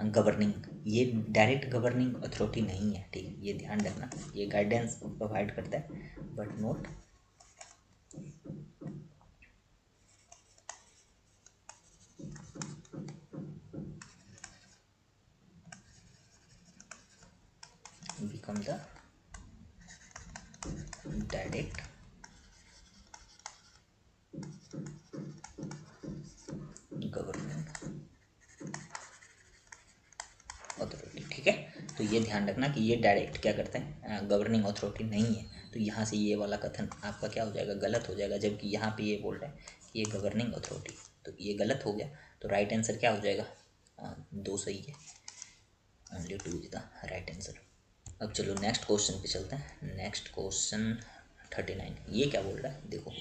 गवर्निंग। ये डायरेक्ट गवर्निंग अथॉरिटी नहीं है, ठीक है, ये ध्यान रखना। ये गाइडेंस प्रोवाइड करता है but note become the direct governing authority, ठीक है। तो ये ध्यान रखना कि ये डायरेक्ट क्या करता है, गवर्निंग अथॉरिटी नहीं है। तो यहाँ से ये वाला कथन आपका क्या हो जाएगा, गलत हो जाएगा। जबकि यहाँ पे ये बोल रहा है कि ये गवर्निंग अथॉरिटी, तो ये गलत हो गया। तो राइट आंसर क्या हो जाएगा, 2 सही है, only 2 is the right answer. अब चलो नेक्स्ट क्वेश्चन पे चलते हैं। नेक्स्ट क्वेश्चन 39, ये क्या बोल रहा है, देखो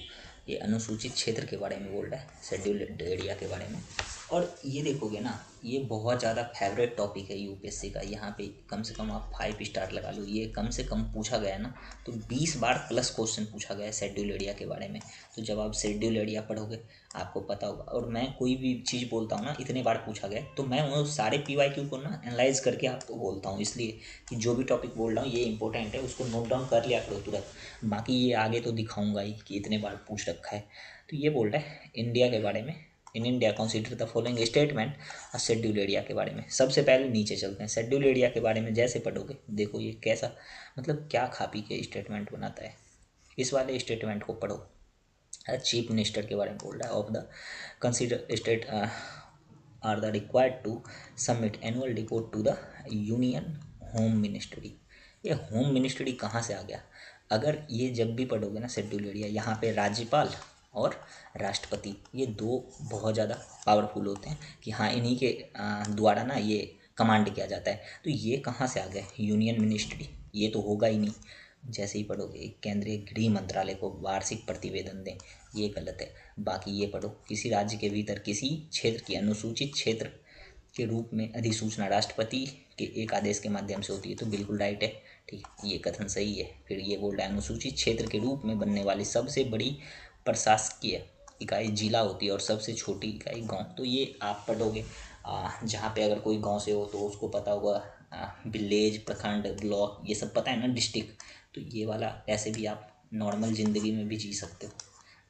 ये अनुसूचित क्षेत्र के बारे में बोल रहा है, शेड्यूल्ड एरिया के बारे में। और ये देखोगे ना, ये बहुत ज़्यादा फेवरेट टॉपिक है यूपीएससी का। यहाँ पे कम से कम आप 5 स्टार लगा लो, ये कम से कम पूछा गया है ना तो 20 बार प्लस क्वेश्चन पूछा गया है शेड्यूल एरिया के बारे में। तो जब आप शेड्यूल एरिया पढ़ोगे आपको पता होगा। और मैं कोई भी चीज़ बोलता हूँ ना, इतने बार पूछा गया तो मैं वो सारे PYQ को ना एनालाइज करके आपको बोलता हूँ, इसलिए कि जो भी टॉपिक बोल रहा हूँ ये इंपॉर्टेंट है, उसको नोट डाउन कर लिया करो तुरंत। बाकी ये आगे तो दिखाऊंगा ही कि इतने बार पूछ रखा है। तो ये बोल रहा है इंडिया के बारे में, in India consider the following statement और शेड्यूल एरिया के बारे में। सबसे पहले नीचे चलते हैं, शेड्यूल एरिया के बारे में जैसे पढ़ोगे, देखो ये कैसा मतलब क्या खापी के स्टेटमेंट बनाता है। इस वाले स्टेटमेंट को पढ़ो। चीफ मिनिस्टर के बारे में बोल रहा है, of the consider state are the required to submit annual report to the union home ministry. ये होम मिनिस्ट्री कहाँ से आ गया? अगर ये जब भी पढ़ोगे ना शेड्यूल एरिया, यहाँ पे राज्यपाल और राष्ट्रपति ये 2 बहुत ज़्यादा पावरफुल होते हैं कि हाँ इन्हीं के द्वारा ना ये कमांड किया जाता है। तो ये कहाँ से आ गया, यूनियन मिनिस्ट्री, ये तो होगा ही नहीं। जैसे ही पढ़ोगे केंद्रीय गृह मंत्रालय को वार्षिक प्रतिवेदन दें, ये गलत है। बाकी ये पढ़ो, किसी राज्य के भीतर किसी क्षेत्र की अनुसूचित क्षेत्र के रूप में अधिसूचना राष्ट्रपति के एक आदेश के माध्यम से होती है, तो बिल्कुल राइट है, ठीक है, ये कथन सही है। फिर ये बोल रहा है अनुसूचित क्षेत्र के रूप में बनने वाली सबसे बड़ी प्रशासकीय इकाई जिला होती है और सबसे छोटी इकाई गांव। तो ये आप पढ़ोगे जहाँ पे अगर कोई गांव से हो तो उसको पता होगा विलेज, प्रखंड, ब्लॉक, ये सब पता है ना, डिस्ट्रिक्ट। तो ये वाला ऐसे भी आप नॉर्मल ज़िंदगी में भी जी सकते हो,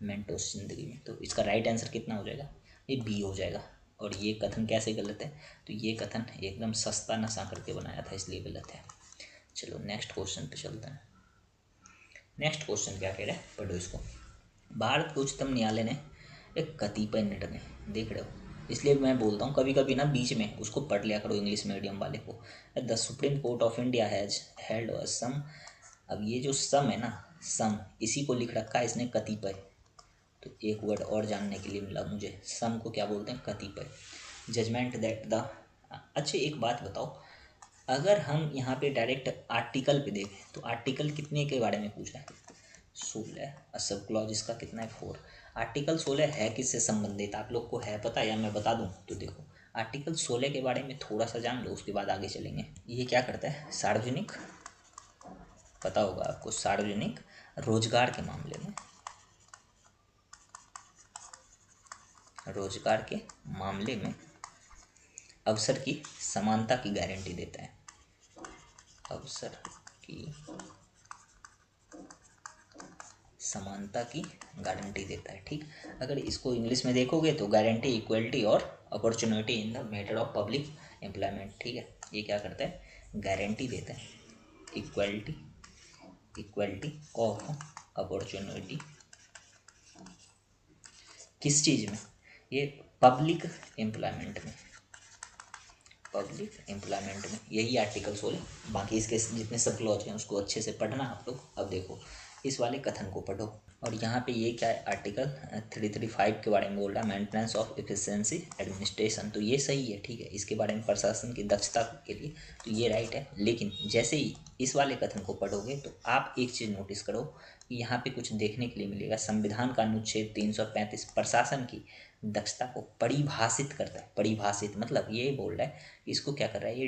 मेंटोस ज़िंदगी में। तो इसका राइट आंसर कितना हो जाएगा, ये बी हो जाएगा। और ये कथन कैसे गलत है, तो ये कथन एकदम सस्ता नशा करके बनाया था, इसलिए गलत है। चलो नेक्स्ट क्वेश्चन पे चलते हैं। नेक्स्ट क्वेश्चन क्या कह रहा है, पढ़ो इसको। भारत के उच्चतम न्यायालय ने एक कतिपय निर्णय, देख रहे हो, इसलिए मैं बोलता हूँ कभी कभी ना बीच में उसको पढ़ लिया करो इंग्लिश मीडियम वाले को। The Supreme Court of India has held a some, अब ये जो सम है ना, सम, इसी को लिख रखा है इसने कतिपय। तो एक वर्ड और जानने के लिए मिला मुझे, सम को क्या बोलते हैं, कतिपय। जजमेंट दैट द, अच्छा एक बात बताओ, अगर हम यहाँ पे डायरेक्ट आर्टिकल पे देखें तो आर्टिकल कितने के बारे में पूछा है, 16। सब क्लॉज इसका कितना है, 4। आर्टिकल 16 है किससे संबंधित, आप लोग को है पता या मैं बता दूं? तो देखो आर्टिकल 16 के बारे में थोड़ा सा जान लो, उसके बाद आगे चलेंगे। ये क्या करता है, सार्वजनिक, पता होगा आपको, सार्वजनिक रोजगार के मामले में, रोजगार के मामले में अवसर की समानता की गारंटी देता है, अवसर की समानता की गारंटी देता है, ठीक। अगर इसको इंग्लिश में देखोगे तो गारंटी इक्वलिटी और opportunity in the matter of public employment, ठीक है। ये क्या करता है, गारंटी देता है इक्वलिटी इक्वलिटी ऑफ अपॉर्चुनिटी किस चीज़ में? ये पब्लिक एम्प्लॉयमेंट में, पब्लिक एम्प्लॉयमेंट में, यही आर्टिकल 16। बाकी इसके जितने सब क्लॉज हैं उसको अच्छे से पढ़ना आप लोग। अब देखो इस वाले कथन को पढ़ो, और यहाँ पे ये क्या है, आर्टिकल 335 के बारे में बोल रहा है, मेंटेनेंस ऑफ एफिशिएंसी एडमिनिस्ट्रेशन। तो ये सही है, ठीक है, इसके बारे में प्रशासन की दक्षता के लिए, तो ये राइट है। लेकिन जैसे ही इस वाले कथन को पढ़ोगे तो आप एक चीज़ नोटिस करो कि यहाँ पे कुछ देखने के लिए मिलेगा। संविधान का अनुच्छेद 335 प्रशासन की दक्षता को परिभाषित करता है। परिभाषित मतलब ये बोल रहा है, इसको क्या कर रहा है,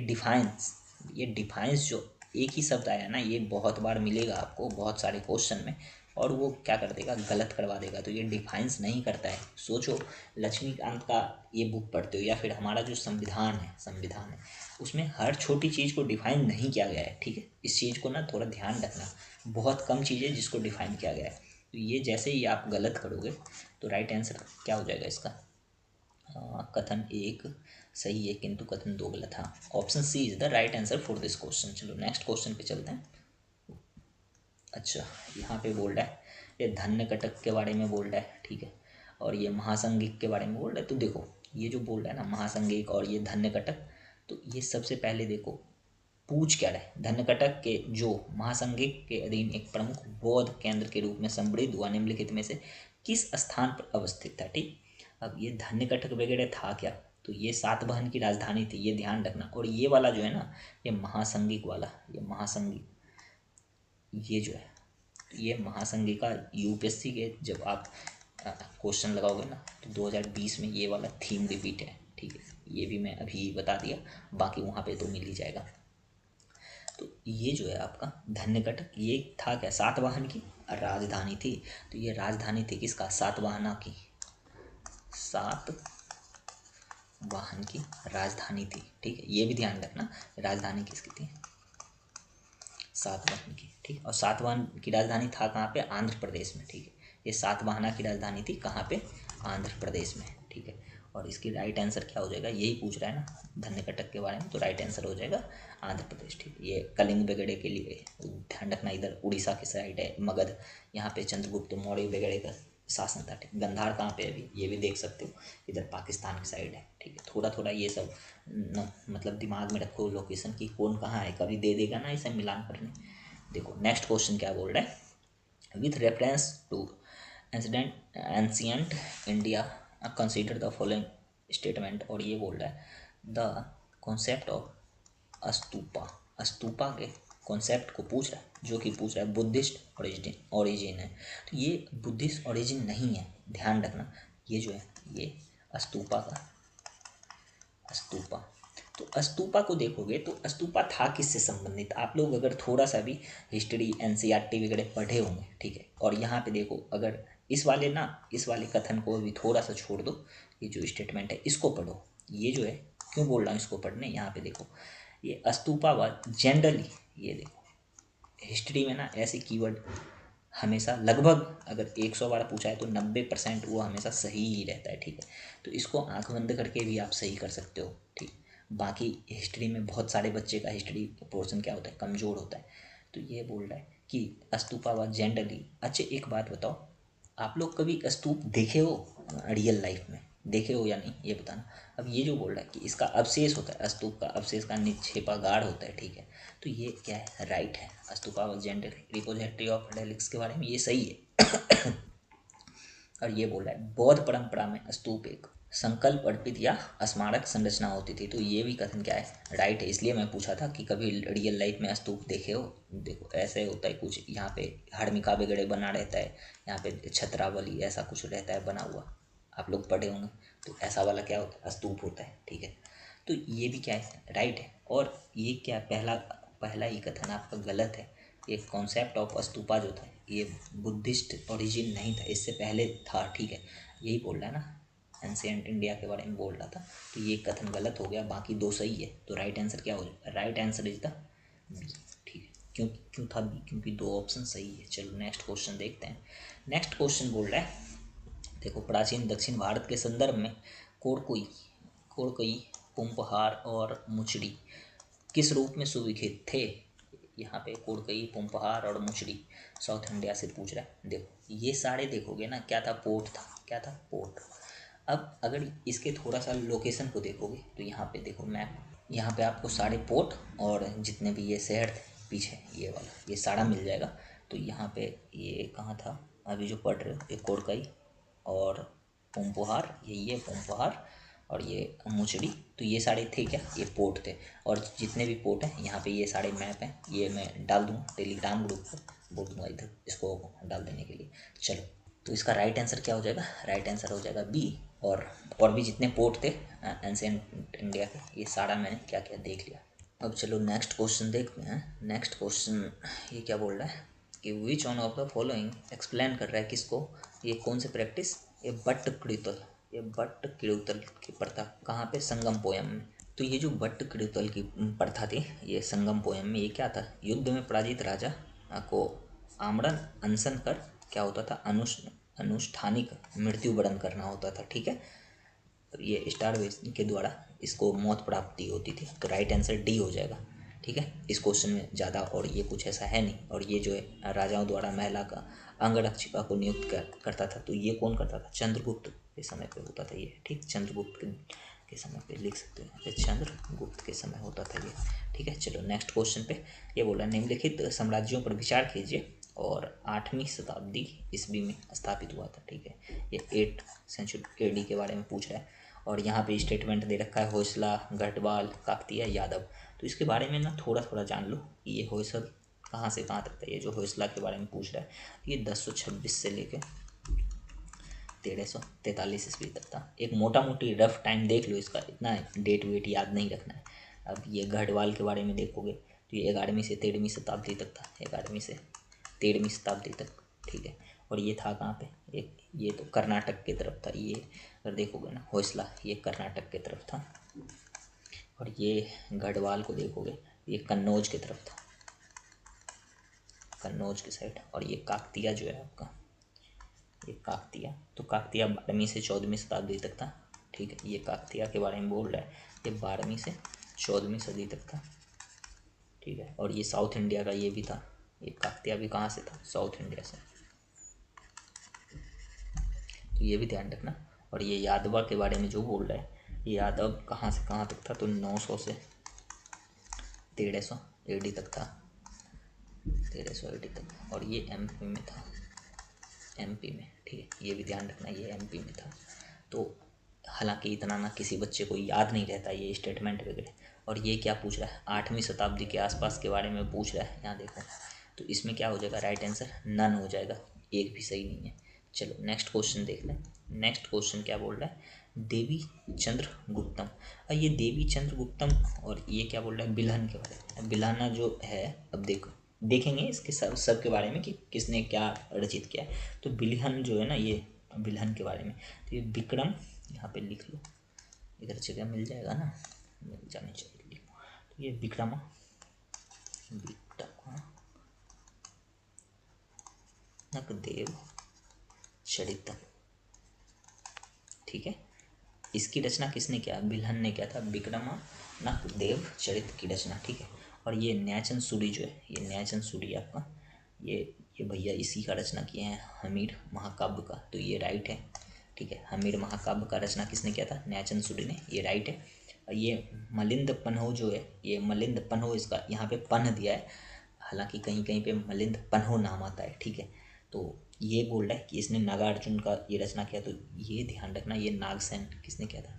ये डिफाइंस जो एक ही शब्द आया ना, ये बहुत बार मिलेगा आपको बहुत सारे क्वेश्चन में, और वो क्या कर देगा, गलत करवा देगा। तो ये डिफाइंस नहीं करता है। सोचो लक्ष्मीकांत का ये बुक पढ़ते हो, या फिर हमारा जो संविधान है उसमें हर छोटी चीज़ को डिफाइन नहीं किया गया है, ठीक है। इस चीज़ को ना थोड़ा ध्यान रखना, बहुत कम चीज़ें जिसको डिफाइन किया गया है। तो ये जैसे ही आप गलत करोगे तो राइट आंसर क्या हो जाएगा इसका, कथन 1 सही है किंतु कथन 2 गलत। हाँ, option C is the right answer for this question. चलो नेक्स्ट क्वेश्चन पे चलते हैं। अच्छा, यहाँ पे बोल रहा है, ये धन्य कटक के बारे में बोल रहा है, ठीक है, और ये महासंघिक के बारे में बोल रहा है। तो देखो ये जो बोल रहा है ना महासंघिक और ये धन्य कटक, तो ये सबसे पहले देखो पूछ क्या रहा है। धन्य कटक के जो महासंघिक के अधीन एक प्रमुख बौद्ध केंद्र के रूप में समृद्ध हुआ, निम्नलिखित में से किस स्थान पर अवस्थित था, ठीक। अब ये धन्य कटक वगैरह था क्या, तो ये सातवाहन की राजधानी थी, ये ध्यान रखना। और ये वाला जो है ना, ये महासंघिक वाला, ये महासंघिक, ये जो है ये महासंघिक का यूपीएससी के जब आप क्वेश्चन लगाओगे ना तो 2020 में ये वाला थीम रिपीट है, ठीक है। ये भी मैं अभी बता दिया, बाकी वहाँ पे तो मिल ही जाएगा। तो ये जो है आपका धन्यकटक, ये था क्या, सातवाहन की राजधानी थी। तो ये राजधानी थी किसका, सातवाहना की, सातवाहन की राजधानी थी, ठीक है। ये भी ध्यान रखना राजधानी किसकी थी, सातवाहन की, ठीक। और सातवाहन की राजधानी था कहाँ पे, आंध्र प्रदेश में, ठीक है। ये सातवाहना की राजधानी थी कहाँ पे, आंध्र प्रदेश में, ठीक है। और इसकी राइट आंसर क्या हो जाएगा, यही पूछ रहा है ना धन्यकटक के बारे में, तो राइट आंसर हो जाएगा आंध्र प्रदेश, ठीक। ये कलिंग वगैरह के लिए ध्यान रखना, इधर उड़ीसा की साइड है मगध, यहाँ पे चंद्रगुप्त मौर्य वगैरह का शासन था, ठीक। गंधार कहाँ पे अभी ये भी देख सकते हो, इधर पाकिस्तान की साइड है, ठीक है। थोड़ा थोड़ा ये सब मतलब दिमाग में रखो लोकेशन की, कौन कहाँ है, कभी दे देगा ना इसे मिलान करने। देखो नेक्स्ट क्वेश्चन क्या बोल रहा है, with reference to ancient India consider the following statement. और ये बोल रहा है the concept of stupa, stupa के कॉन्सेप्ट को पूछ रहा है, जो कि पूछ रहा है बुद्धिस्ट ओरिजिन है। तो ये बुद्धिस्ट ओरिजिन नहीं है, ध्यान रखना। ये जो है ये स्तूपा का, स्तूपा, तो स्तूपा को देखोगे तो स्तूपा था किससे संबंधित, आप लोग अगर थोड़ा सा भी हिस्ट्री एनसीईआरटी वगैरह पढ़े होंगे, ठीक है। और यहाँ पे देखो अगर इस वाले कथन को भी थोड़ा सा छोड़ दो, ये जो स्टेटमेंट है इसको पढ़ो। ये जो है क्यों बोल रहा हूँ इसको पढ़ने, यहाँ पे देखो ये स्तूपावाद जनरली, ये देखो हिस्ट्री में ना ऐसे कीवर्ड हमेशा लगभग अगर 100 बार पूछा है तो 90% वो हमेशा सही ही रहता है, ठीक है। तो इसको आंख बंद करके भी आप सही कर सकते हो, ठीक। बाकी हिस्ट्री में बहुत सारे बच्चे का हिस्ट्री पोर्शन क्या होता है, कमज़ोर होता है। तो ये बोल रहा है कि स्तूपावाद जनरली। अच्छा एक बात बताओ, आप लोग कभी स्तूप देखे हो रियल लाइफ में, देखे हो या नहीं ये बताना। अब ये जो बोल रहा है कि इसका अवशेष होता है, स्तूप का अवशेष का निक्षेपागार होता है, ठीक है। तो ये क्या है, राइट है। स्तूपा जेंडर रिपोजिटरी ऑफ डेलिक्स के बारे में ये सही है। और ये बोल रहा है बौद्ध परंपरा में स्तूप एक संकल्प अर्पित या स्मारक संरचना होती थी। तो ये भी कथन क्या है, राइट है। इसलिए मैं पूछा था कि कभी रियल लाइफ में स्तूप देखे हो। देखो ऐसे होता है कुछ, यहाँ पे हर्मिका वगैरह बना रहता है, यहाँ पे छत्रावली ऐसा कुछ रहता है बना हुआ, आप लोग पढ़े होंगे। तो ऐसा वाला क्या होता है, स्तूप होता है, ठीक है। तो ये भी क्या है, राइट है। और ये क्या पहला ही कथन आपका गलत है। ये कॉन्सेप्ट ऑफ स्तूपा जो था ये बुद्धिस्ट ओरिजिन नहीं था, इससे पहले था, ठीक है। यही बोल रहा है ना, एंशिएंट इंडिया के बारे में बोल रहा था। तो ये कथन गलत हो गया, बाकी दो सही है। तो राइट आंसर क्या हो जाएगा, right answer is the B, ठीक है। क्यों था बी, क्योंकि दो ऑप्शन सही है। चलो नेक्स्ट क्वेश्चन देखते हैं। नेक्स्ट क्वेश्चन बोल रहा है, देखो प्राचीन दक्षिण भारत के संदर्भ में कोरकोई, कुम्भहार और मुचड़ी किस रूप में सुविख्यात थे। यहाँ पे कोडकई, पुम्पहार और मुचड़ी साउथ इंडिया से पूछ रहा है। देखो ये सारे देखोगे ना, क्या था, पोर्ट था, क्या था, पोर्ट। अब अगर इसके थोड़ा सा लोकेशन को देखोगे तो यहाँ पे देखो मैप, यहाँ पे आपको सारे पोर्ट और जितने भी ये शहर थे पीछे ये वाला, ये सारा मिल जाएगा। तो यहाँ पे ये कहाँ था, अभी जो पढ़ रहे हो, ये कोडकई और पुम्पहार, ये पुम्पहार और ये मुचड़ी, तो ये सारे थे क्या, ये पोर्ट थे। और जितने भी पोर्ट हैं यहाँ पे ये सारे मैप हैं, ये मैं डाल दूँगा टेलीग्राम ग्रुप पर, बोल दूँगा इधर इसको डाल देने के लिए। चलो, तो इसका राइट आंसर क्या हो जाएगा, राइट आंसर हो जाएगा बी। और भी जितने पोर्ट थे एंशिएंट इंडिया के, ये सारा मैंने क्या क्या देख लिया। अब चलो नेक्स्ट क्वेश्चन देखते हैं। नेक्स्ट क्वेश्चन ये क्या बोल रहा है कि which one of the following, explain कर रहा है किसको, ये कौन से प्रैक्टिस, ये बट्ट किड़ुतल, ये बट्ट किड़ुतल की प्रथा कहाँ पे, संगम पोयम में। तो ये जो बट्ट किड़ुतल की प्रथा थी, ये संगम पोयम में, ये क्या था, युद्ध में पराजित राजा को आमरण अनशन कर क्या होता था, अनुष्ठानिक मृत्यु वरण करना होता था, ठीक है। ये स्टारवेशन के द्वारा इसको मौत प्राप्ति होती थी। तो राइट आंसर डी हो जाएगा, ठीक है। इस क्वेश्चन में ज़्यादा और ये कुछ ऐसा है नहीं। और ये जो है राजाओं द्वारा महिला का अंगरक्षिका को नियुक्त करता था, तो ये कौन करता था, चंद्रगुप्त के समय पे होता था ये, ठीक। चंद्रगुप्त के समय पे लिख सकते हैं, चंद्रगुप्त के समय होता था ये, ठीक है। चलो नेक्स्ट क्वेश्चन पे ये बोला, निम्नलिखित साम्राज्यों पर विचार कीजिए और 8वीं शताब्दी ईस्वी में स्थापित हुआ था, ठीक है। ये 8th सेंचुरी AD के बारे में पूछ रहा है। और यहाँ पे स्टेटमेंट दे रखा है होयसला, गढ़वाल, काकतीय, यादव। तो इसके बारे में ना थोड़ा थोड़ा जान लो कि ये होयसल कहाँ से कहाँ तक था। ये जो होयसला के बारे में पूछ रहा है, ये 1026 से लेके 1343 ईस्वी तक था। एक मोटा मोटी रफ टाइम देख लो इसका, इतना डेट वेट याद नहीं रखना है। अब ये गढ़वाल के बारे में देखोगे तो ये 11वीं से 13वीं शताब्दी तक था, 11वीं से 13वीं शताब्दी तक, ठीक है। और ये था कहाँ पे, एक ये तो कर्नाटक की तरफ था। ये अगर देखोगे ना होयसला, ये कर्नाटक की तरफ था। और ये गढ़वाल को देखोगे, ये कन्नौज की तरफ था, कन्नौज की साइड। और ये काकतीय जो है आपका, ये काकतीय, तो काकतीय 12वीं से 14वीं शताब्दी तक था, ठीक है। ये काकतीय के बारे में बोल रहा है, ये 12वीं से 14वीं सदी तक था, ठीक है। और ये साउथ इंडिया का ये भी था, ये काकतीय भी कहाँ से था, साउथ इंडिया से, तो ये भी ध्यान रखना। और ये यादवा के बारे में जो बोल रहा है, ये यादव कहाँ से कहाँ तक था, तो 900 से 1300 AD तक था, 1300 AD तक। और ये MP में था, MP में, ठीक है। ये भी ध्यान रखना, ये MP में था। तो हालांकि इतना ना किसी बच्चे को याद नहीं रहता ये स्टेटमेंट वगैरह। और ये क्या पूछ रहा है, 8वीं शताब्दी के आसपास के बारे में पूछ रहा है, यहाँ देखो। तो इसमें क्या हो जाएगा, राइट आंसर नन हो जाएगा, एक भी सही नहीं है। चलो नेक्स्ट क्वेश्चन देख लें। नेक्स्ट क्वेश्चन क्या बोल रहा है, देवी चंद्रगुप्तम। और ये देवी चंद्रगुप्तम और ये क्या बोल रहा है, बिल्हन के बारे में। बिल्हना जो है, अब देखो देखेंगे इसके सब के बारे में कि किसने क्या रचित किया। तो बिल्हन जो है ना, ये बिल्हन के बारे में। तो ये विक्रम, यहाँ पे लिख लो, इधर जगह मिल जाएगा ना, मिल जानी चाहिए, लिखो। तो ये विक्रम नकदेव चरितम, ठीक है। इसकी रचना किसने किया, बिल्हन ने किया था, विक्रमानकदेव चरित की रचना, ठीक है। और ये न्यायचंद सूरी जो है, ये न्यायचंद सूरी आपका, ये भैया इसी का रचना किए हैं, हमीर महाकाव्य का। तो ये राइट है, ठीक है। हमीर महाकाव्य का रचना किसने किया था, न्यायचंद सूरी ने, ये राइट है। ये मलिंद पन्हो जो है, ये मलिंद पन्हो, इसका यहाँ पे पन्ह दिया है, हालांकि कहीं कहीं पे मलिंद पन्हो नाम आता है, ठीक है। तो ये बोल रहा है कि इसने नागार्जुन का ये रचना किया। तो ये ध्यान रखना, ये नागसेन किसने किया था,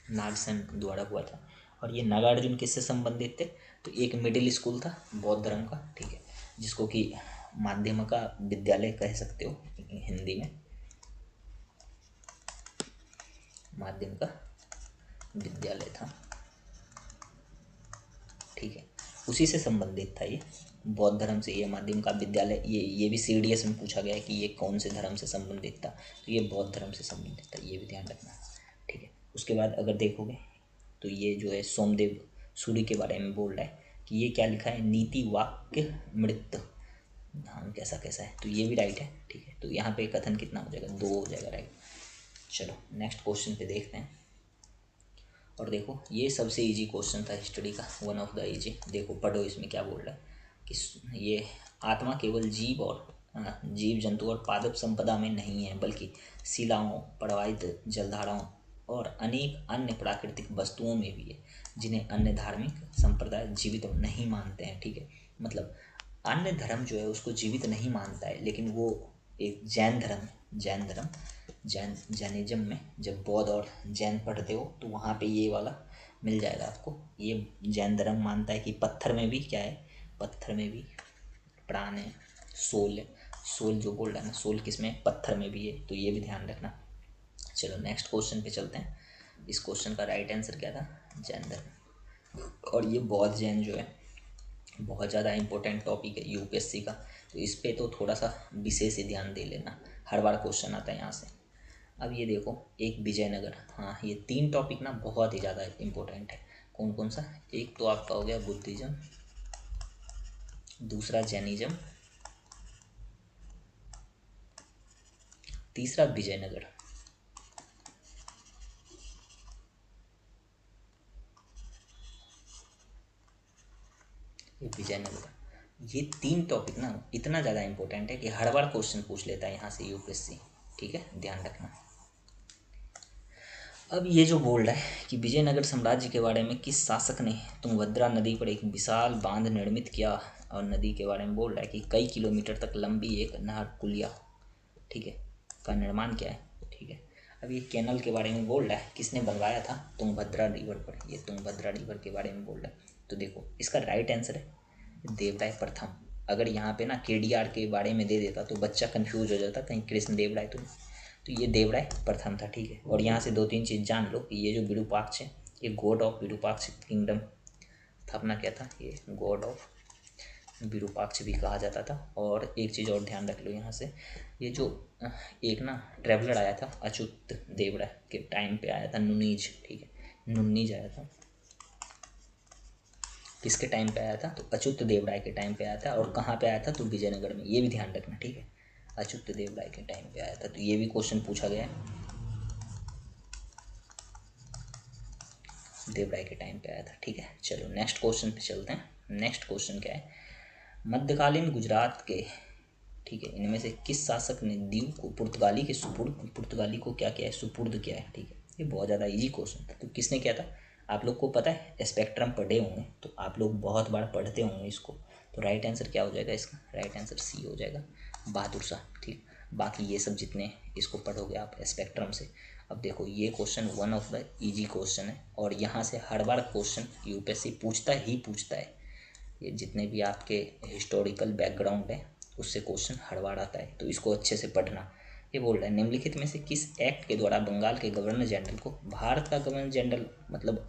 नागसेन द्वारा हुआ था। और ये नागार्जुन किससे संबंधित थे, तो एक मिडिल स्कूल था बौद्ध धर्म का, ठीक है, जिसको कि माध्यम का विद्यालय कह सकते हो हिंदी में, माध्यम का विद्यालय था, ठीक है। उसी से संबंधित था ये, बौद्ध धर्म से। ये माध्यम का विद्यालय, ये भी CDS में पूछा गया है कि ये कौन से धर्म से संबंधित था, तो ये बौद्ध धर्म से संबंधित था, ये भी ध्यान रखना, ठीक है। उसके बाद अगर देखोगे तो ये जो है सोमदेव सूरी के बारे में बोल रहा है कि ये क्या लिखा है, नीति वाक्य मृत, हाँ कैसा कैसा है, तो ये भी राइट है, ठीक है। तो यहाँ पे कथन कितना हो जाएगा, 2 हो जाएगा, राइट। चलो नेक्स्ट क्वेश्चन पे देखते हैं। और देखो ये सबसे इजी क्वेश्चन था हिस्ट्री का, वन ऑफ द इजी। देखो पढ़ो इसमें क्या बोल रहा है कि ये आत्मा केवल जीव जंतु और पादप संपदा में नहीं है, बल्कि शिलाओं, प्रवाहित जलधाराओं और अनेक अन्य प्राकृतिक वस्तुओं में भी है, जिन्हें अन्य धार्मिक संप्रदाय जीवित नहीं मानते हैं। ठीक है, मतलब अन्य धर्म जो है उसको जीवित नहीं मानता है, लेकिन वो एक जैन धर्म है, जैनिज्म में जब बौद्ध और जैन पढ़ते हो तो वहाँ पे ये वाला मिल जाएगा आपको। ये जैन धर्म मानता है कि पत्थर में भी क्या है, पत्थर में भी प्राण है, सोल है। सोल जो बोल रहा है ना, सोल किस में, पत्थर में भी है, तो ये भी ध्यान रखना। चलो नेक्स्ट क्वेश्चन पे चलते हैं। इस क्वेश्चन का राइट आंसर क्या था, जैन धर्म। और ये बौद्ध जैन जो है बहुत ज़्यादा इंपॉर्टेंट टॉपिक है यूपीएससी का, तो इस पे तो थोड़ा सा विशेष ही ध्यान दे लेना, हर बार क्वेश्चन आता है यहाँ से। अब ये देखो एक विजयनगर, हाँ ये 3 टॉपिक ना बहुत ही ज़्यादा इंपॉर्टेंट है। कौन कौन सा, एक तो आपका हो गया बुद्धिज्म, दूसरा जैनिज्म, तीसरा विजयनगर। ये विजयनगर, ये 3 टॉपिक ना इतना ज़्यादा इंपॉर्टेंट है कि हर बार क्वेश्चन पूछ लेता है यहाँ से यूपीएससी। ठीक है, ध्यान रखना। अब ये जो बोल रहा है कि विजयनगर साम्राज्य के बारे में किस शासक ने तुंगभद्रा नदी पर एक विशाल बांध निर्मित किया, और नदी के बारे में बोल रहा है कि कई किलोमीटर तक लंबी एक नहर कुलिया, ठीक है, का निर्माण किया है। ठीक है, अब ये कैनल के बारे में बोल रहा है, किसने बनवाया था, तुंगभद्रा रिवर पर, ये तुंगभद्रा रिवर के बारे में बोल रहा है। तो देखो इसका राइट आंसर है देवराय प्रथम। अगर यहाँ पे ना केडीआर के बारे में दे देता तो बच्चा कंफ्यूज हो जाता, कहीं कृष्ण देवराय तो ये देवराय प्रथम था। ठीक है, और यहाँ से 2-3 चीज़ जान लो कि ये जो विरूपाक्ष है, ये गॉड ऑफ विरूपाक्ष किंगडम स्थापना क्या था, ये गॉड ऑफ विरूपाक्ष भी कहा जाता था। और एक चीज़ और ध्यान रख लो यहाँ से, ये जो एक ना ट्रैवलर आया था अच्युत देवराय के टाइम पे आया था, नुनीज। ठीक है, नुनीज आया था, किसके टाइम पे आया था, तो अच्युत देवराय के टाइम पे आया था। और कहाँ पे आया था, तो विजयनगर में, ये भी ध्यान रखना। ठीक है, अच्युत देवराय के टाइम पे आया था, तो ये भी क्वेश्चन पूछा गया है, देवराय के टाइम पे आया था। ठीक है, चलो नेक्स्ट क्वेश्चन पे चलते हैं। नेक्स्ट क्वेश्चन क्या है, मध्यकालीन गुजरात के, ठीक है, इनमें से किस शासक ने दीव को पुर्तगाली को क्या किया है, सुपुर्द किया है। ठीक है, ये बहुत ज़्यादा इजी क्वेश्चन था, तो किसने किया था, आप लोग को पता है, स्पेक्ट्रम पढ़े होंगे, तो आप लोग बहुत बार पढ़ते होंगे इसको। तो राइट आंसर क्या हो जाएगा इसका, राइट आंसर सी हो जाएगा, बहादुर शाह। ठीक, बाकी ये सब जितने इसको पढ़ोगे आप स्पेक्ट्रम से। अब देखो ये question one of the easy question है, और यहाँ से हर बार क्वेश्चन यूपीएससी पूछता है। ये जितने भी आपके हिस्टोरिकल बैकग्राउंड है उससे क्वेश्चन हर बार आता है, तो इसको अच्छे से पढ़ना। ये बोल रहा है निम्नलिखित में से किस एक्ट के द्वारा बंगाल के गवर्नर जनरल को भारत का गवर्नर जनरल मतलब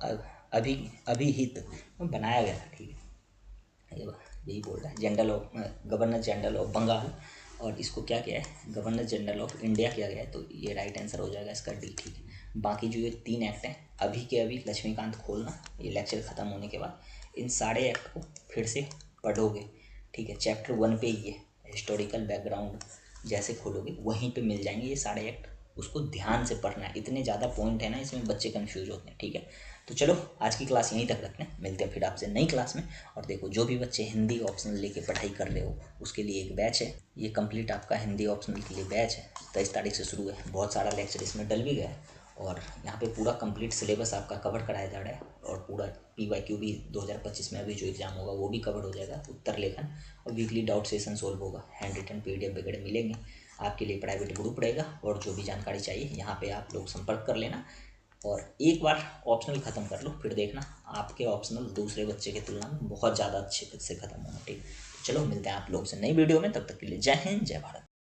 अभिहित बनाया गया था। ठीक है, यही बोल रहा है, गवर्नर जनरल ऑफ बंगाल, और इसको क्या किया है, गवर्नर जनरल ऑफ इंडिया किया गया है। तो ये राइट आंसर हो जाएगा इसका डी। ठीक है, बाकी जो ये 3 एक्ट हैं, अभी लक्ष्मीकांत खोलना, ये लेक्चर ख़त्म होने के बाद इन सारे एक्ट को फिर से पढ़ोगे। ठीक है, चैप्टर 1 पे ये हिस्टोरिकल बैकग्राउंड जैसे खोलोगे वहीं पे मिल जाएंगे ये सारे एक्ट, उसको ध्यान से पढ़ना है। इतने ज़्यादा पॉइंट है ना इसमें, बच्चे कंफ्यूज होते हैं। ठीक है, तो चलो आज की क्लास यहीं तक रखते हैं, मिलते हैं फिर आपसे नई क्लास में। और देखो जो भी बच्चे हिंदी ऑप्शनल लेके पढ़ाई कर रहे हो उसके लिए एक बैच है, ये कंप्लीट आपका हिंदी ऑप्शनल के लिए बैच है, 23 तारीख से शुरू है। बहुत सारा लेक्चर इसमें डल भी गया है, और यहाँ पे पूरा कंप्लीट सिलेबस आपका कवर कराया जा रहा है, और पूरा PYQ भी 2025 में अभी जो एग्ज़ाम होगा वो भी कवर हो जाएगा, उत्तर लेखन, और वीकली डाउट सेशन सोल्व होगा, हैंड रिटन PDF वगैरह मिलेंगे आपके लिए, प्राइवेट ग्रुप रहेगा। और जो भी जानकारी चाहिए यहाँ पे आप लोग संपर्क कर लेना, और एक बार ऑप्शनल ख़त्म कर लो, फिर देखना आपके ऑप्शनल दूसरे बच्चे की तुलना में बहुत ज़्यादा अच्छे से ख़त्म होना। ठीक, तो चलो मिलते हैं आप लोग से नई वीडियो में, तब तक के लिए जय हिंद, जय भारत।